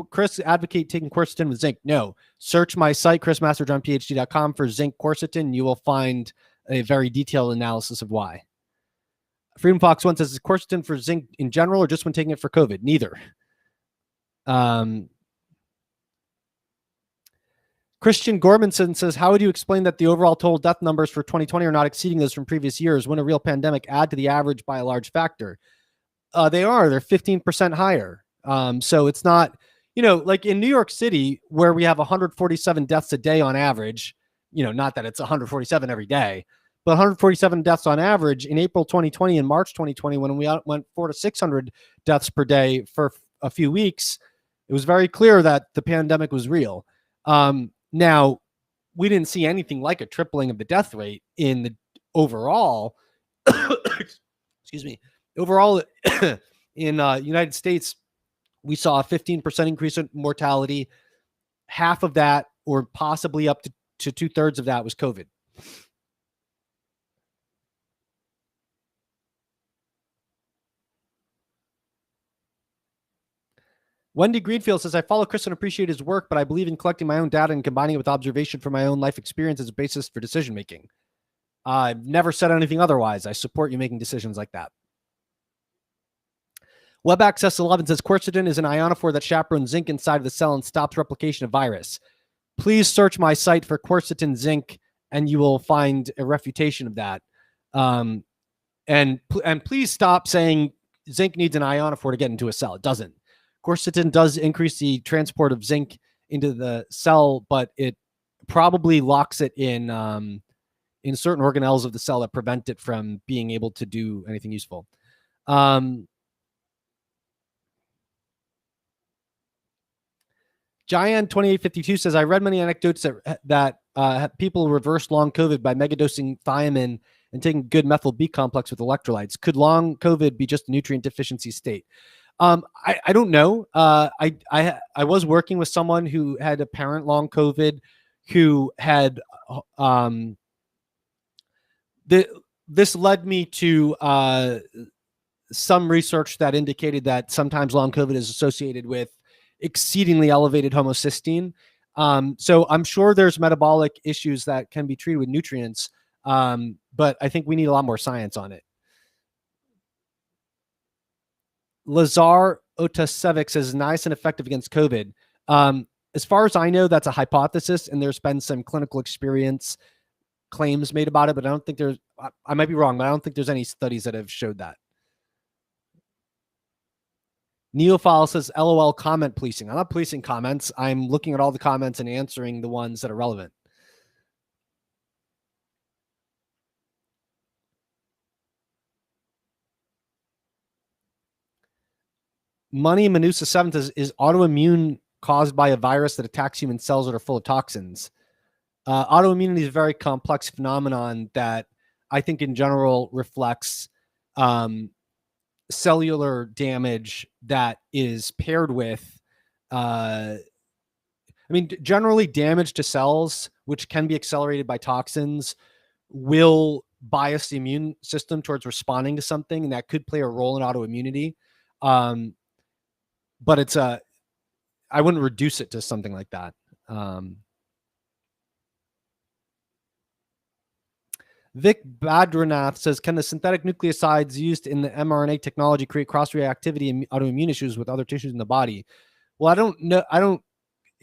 Chris advocate taking quercetin with zinc? No. Search my site, chrismasterjohnphd.com, for zinc quercetin. You will find a very detailed analysis of why. Freedom Fox 1 says, is quercetin for zinc in general or just when taking it for COVID? Neither. Christian Gormanson says, how would you explain that the overall total death numbers for 2020 are not exceeding those from previous years when a real pandemic add to the average by a large factor? They're 15% higher. So it's not, like in New York City, where we have 147 deaths a day on average, not that it's 147 every day, but 147 deaths on average in April 2020 and March 2020, when we went 400 to 600 deaths per day for a few weeks, it was very clear that the pandemic was real. Now, we didn't see anything like a tripling of the death rate in the overall, excuse me, overall in United States, we saw a 15% increase in mortality. Half of that, or possibly up to 2/3 of that, was COVID. Wendy Greenfield says, I follow Chris and appreciate his work, but I believe in collecting my own data and combining it with observation from my own life experience as a basis for decision making. I've never said anything otherwise. I support you making decisions like that. Web Access 11 says, quercetin is an ionophore that chaperones zinc inside of the cell and stops replication of virus. Please search my site for quercetin zinc, and you will find a refutation of that. And please stop saying zinc needs an ionophore to get into a cell. It doesn't. Quercetin does increase the transport of zinc into the cell, but it probably locks it in certain organelles of the cell that prevent it from being able to do anything useful. Giant 2852 says, I read many anecdotes that people reverse long COVID by megadosing thiamine and taking good methyl B complex with electrolytes. Could long COVID be just a nutrient deficiency state? I don't know. I was working with someone who had apparent long COVID, who had this led me to some research that indicated that sometimes long COVID is associated with exceedingly elevated homocysteine. So I'm sure there's metabolic issues that can be treated with nutrients, but I think we need a lot more science on it. Lazar Otasevic says, nice and effective against COVID. As far as I know, that's a hypothesis, and there's been some clinical experience claims made about it, but I don't think there's, I might be wrong, but I don't think there's any studies that have showed that. Neophile says, LOL comment policing. I'm not policing comments. I'm looking at all the comments and answering the ones that are relevant. Money Manusa 7 says, is autoimmune caused by a virus that attacks human cells that are full of toxins? Autoimmunity is a very complex phenomenon that I think in general reflects cellular damage that is paired with, generally damage to cells, which can be accelerated by toxins, will bias the immune system towards responding to something, and that could play a role in autoimmunity. But it's I wouldn't reduce it to something like that. Vic Badranath says, can the synthetic nucleosides used in the mRNA technology create cross-reactivity and autoimmune issues with other tissues in the body? Well, I don't know. I don't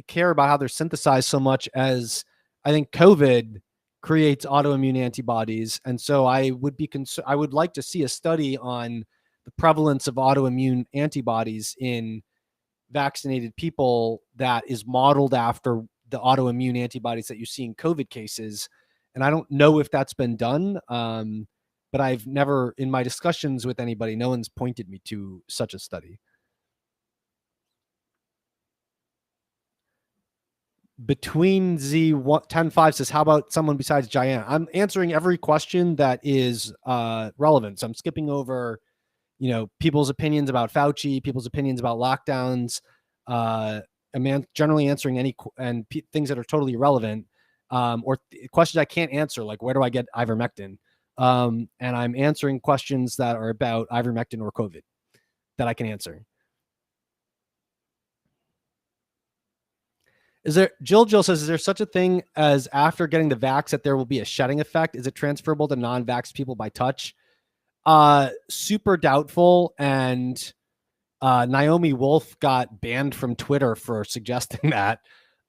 care about how they're synthesized so much as I think COVID creates autoimmune antibodies, and so I would be I would like to see a study on the prevalence of autoimmune antibodies in vaccinated people that is modeled after the autoimmune antibodies that you see in COVID cases. And I don't know if that's been done, but I've never, in my discussions with anybody, no one's pointed me to such a study. Between Z105 says, how about someone besides Gianna? I'm answering every question that is relevant. So I'm skipping over, people's opinions about Fauci, people's opinions about lockdowns. I'm generally answering any things that are totally irrelevant, or questions I can't answer, like where do I get ivermectin? And I'm answering questions that are about ivermectin or COVID that I can answer. Jill says, is there such a thing as after getting the vax that there will be a shedding effect? Is it transferable to non-vax people by touch? Super doubtful. And Naomi Wolf got banned from Twitter for suggesting that.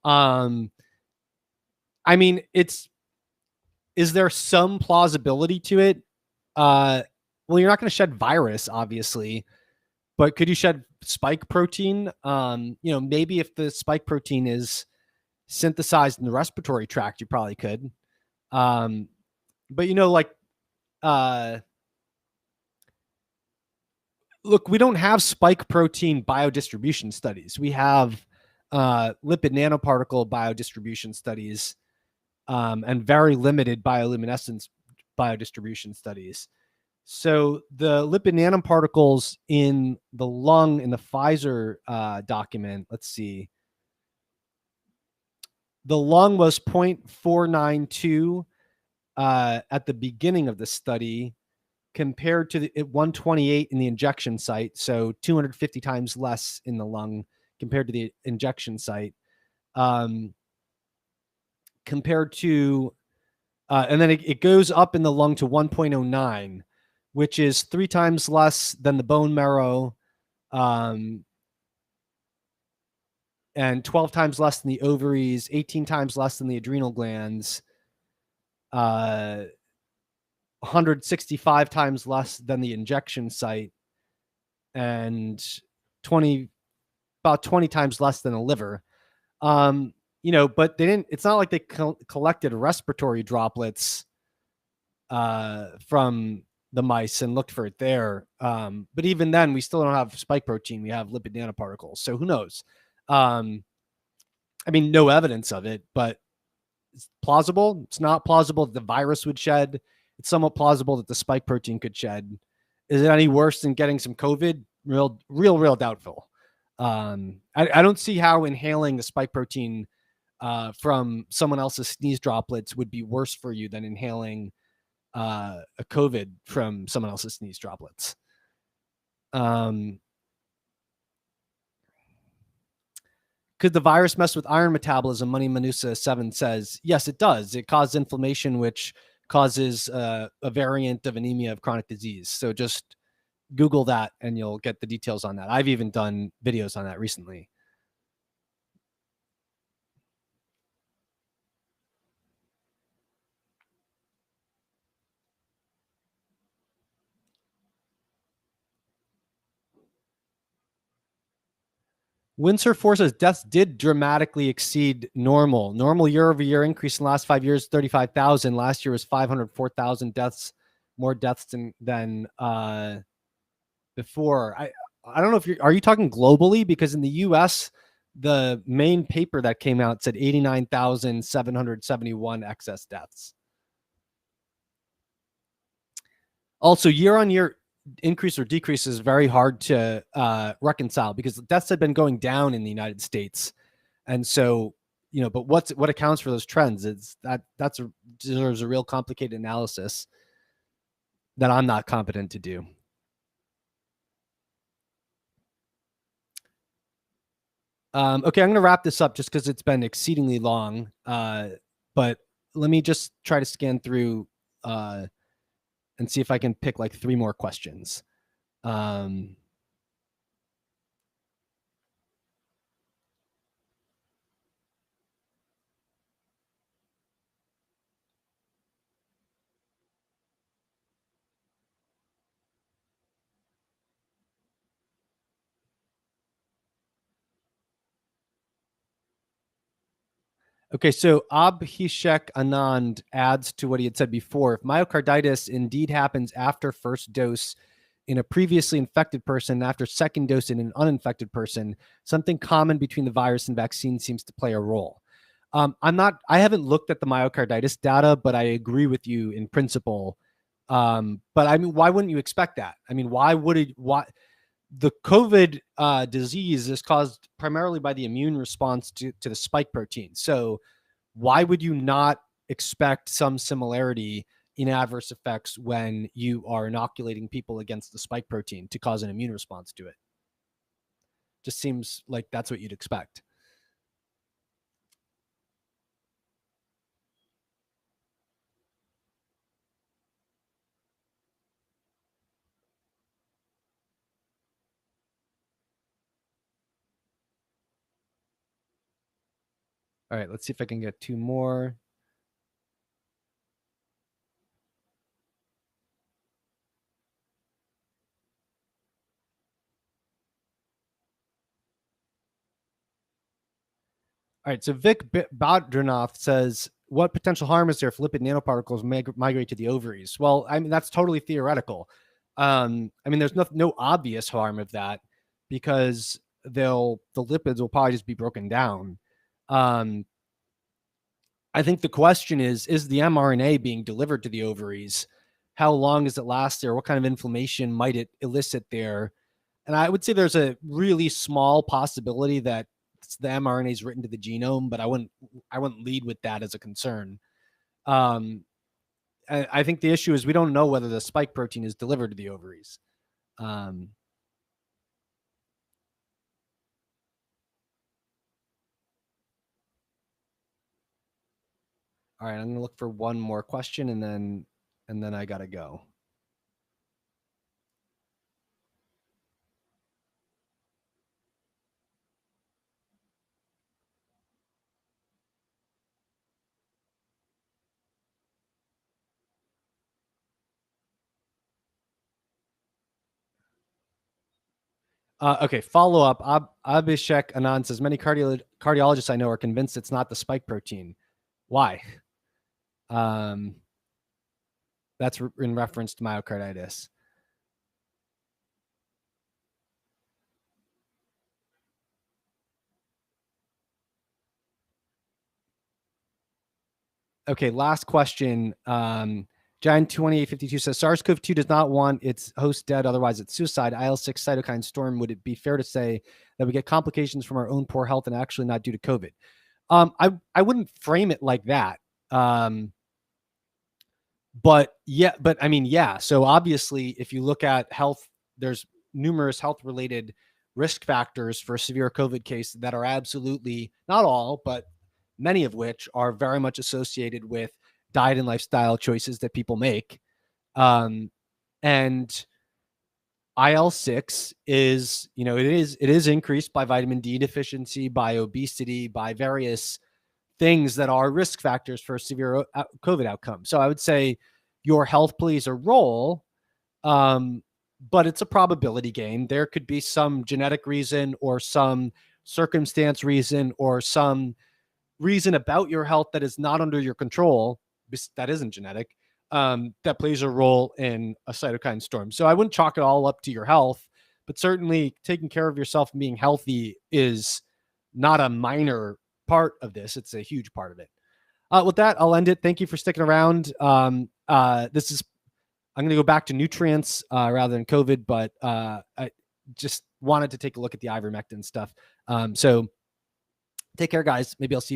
I mean, is there some plausibility to it? Well, you're not going to shed virus, obviously, but could you shed spike protein? Maybe if the spike protein is synthesized in the respiratory tract, you probably could. But look, we don't have spike protein biodistribution studies. We have lipid nanoparticle biodistribution studies, and very limited bioluminescence biodistribution studies. So the lipid nanoparticles in the lung in the Pfizer document, let's see. The lung was 0.492 at the beginning of the study, compared to the 128 in the injection site. So 250 times less in the lung compared to the injection site. Compared to, and then it goes up in the lung to 1.09, which is 3 times less than the bone marrow, and 12 times less than the ovaries, 18 times less than the adrenal glands, 165 times less than the injection site, and about 20 times less than the liver. But it's not like they collected respiratory droplets from the mice and looked for it there. But even then, we still don't have spike protein. We have lipid nanoparticles. So who knows? No evidence of it, but it's plausible. It's not plausible that the virus would shed. It's somewhat plausible that the spike protein could shed. Is it any worse than getting some COVID? Real doubtful. I don't see how inhaling the spike protein from someone else's sneeze droplets would be worse for you than inhaling a COVID from someone else's sneeze droplets. Could the virus mess with iron metabolism? Money Manusa 7 says, yes, it does. It causes inflammation, which causes a variant of anemia of chronic disease. So just Google that and you'll get the details on that. I've even done videos on that recently. Windsor forces deaths did dramatically exceed normal. Normal year-over-year increase in the last 5 years, 35,000. Last year was 504,000 deaths, more deaths than before. I don't know if are you talking globally? Because in the U.S., the main paper that came out said 89,771 excess deaths. Also, year-on-year increase or decrease is very hard to reconcile because deaths had been going down in the United States, and so but what accounts for those trends? It's that deserves a real complicated analysis that I'm not competent to do. Okay, I'm going to wrap this up just because it's been exceedingly long. But let me just try to scan through and see if I can pick like 3 more questions. Okay, so Abhishek Anand adds to what he had said before. If myocarditis indeed happens after first dose in a previously infected person, after second dose in an uninfected person, something common between the virus and vaccine seems to play a role. I haven't looked at the myocarditis data, but I agree with you in principle. But I mean, why wouldn't you expect that? I mean, why the COVID disease is caused primarily by the immune response to the spike protein. So why would you not expect some similarity in adverse effects when you are inoculating people against the spike protein to cause an immune response to it? Just seems like that's what you'd expect. All right, let's see if I can get two more. All right, so Vic Badrinoff says, what potential harm is there if lipid nanoparticles migrate to the ovaries? Well, I mean, that's totally theoretical. I mean, there's no obvious harm of that because the lipids will probably just be broken down. I think the question is the mRNA being delivered to the ovaries? How long does it last there? What kind of inflammation might it elicit there? And I would say there's a really small possibility that the mRNA is written to the genome, but I wouldn't lead with that as a concern. I think the issue is we don't know whether the spike protein is delivered to the ovaries. All right, I'm gonna look for one more question and then I gotta go. Okay, follow up. Abhishek Anand says many cardiologists I know are convinced it's not the spike protein. Why? That's in reference to myocarditis. Okay, last question. Giant 2852 says SARS-CoV-2 does not want its host dead, otherwise it's suicide. IL-6 cytokine storm. Would it be fair to say that we get complications from our own poor health and actually not due to COVID? I wouldn't frame it like that. But I mean, yeah. So obviously, if you look at health, there's numerous health-related risk factors for a severe COVID case that are absolutely, not all, but many of which are very much associated with diet and lifestyle choices that people make. And IL-6 is, it is increased by vitamin D deficiency, by obesity, by various things that are risk factors for severe COVID outcome. So I would say your health plays a role, but it's a probability game. There could be some genetic reason or some circumstance reason or some reason about your health that is not under your control, that isn't genetic, that plays a role in a cytokine storm. So I wouldn't chalk it all up to your health, but certainly taking care of yourself and being healthy is not a minor part of this. It's a huge part of it. With that, I'll end it. Thank you for sticking around. I'm going to go back to nutrients rather than COVID, but I just wanted to take a look at the ivermectin stuff. So take care, guys. Maybe I'll see you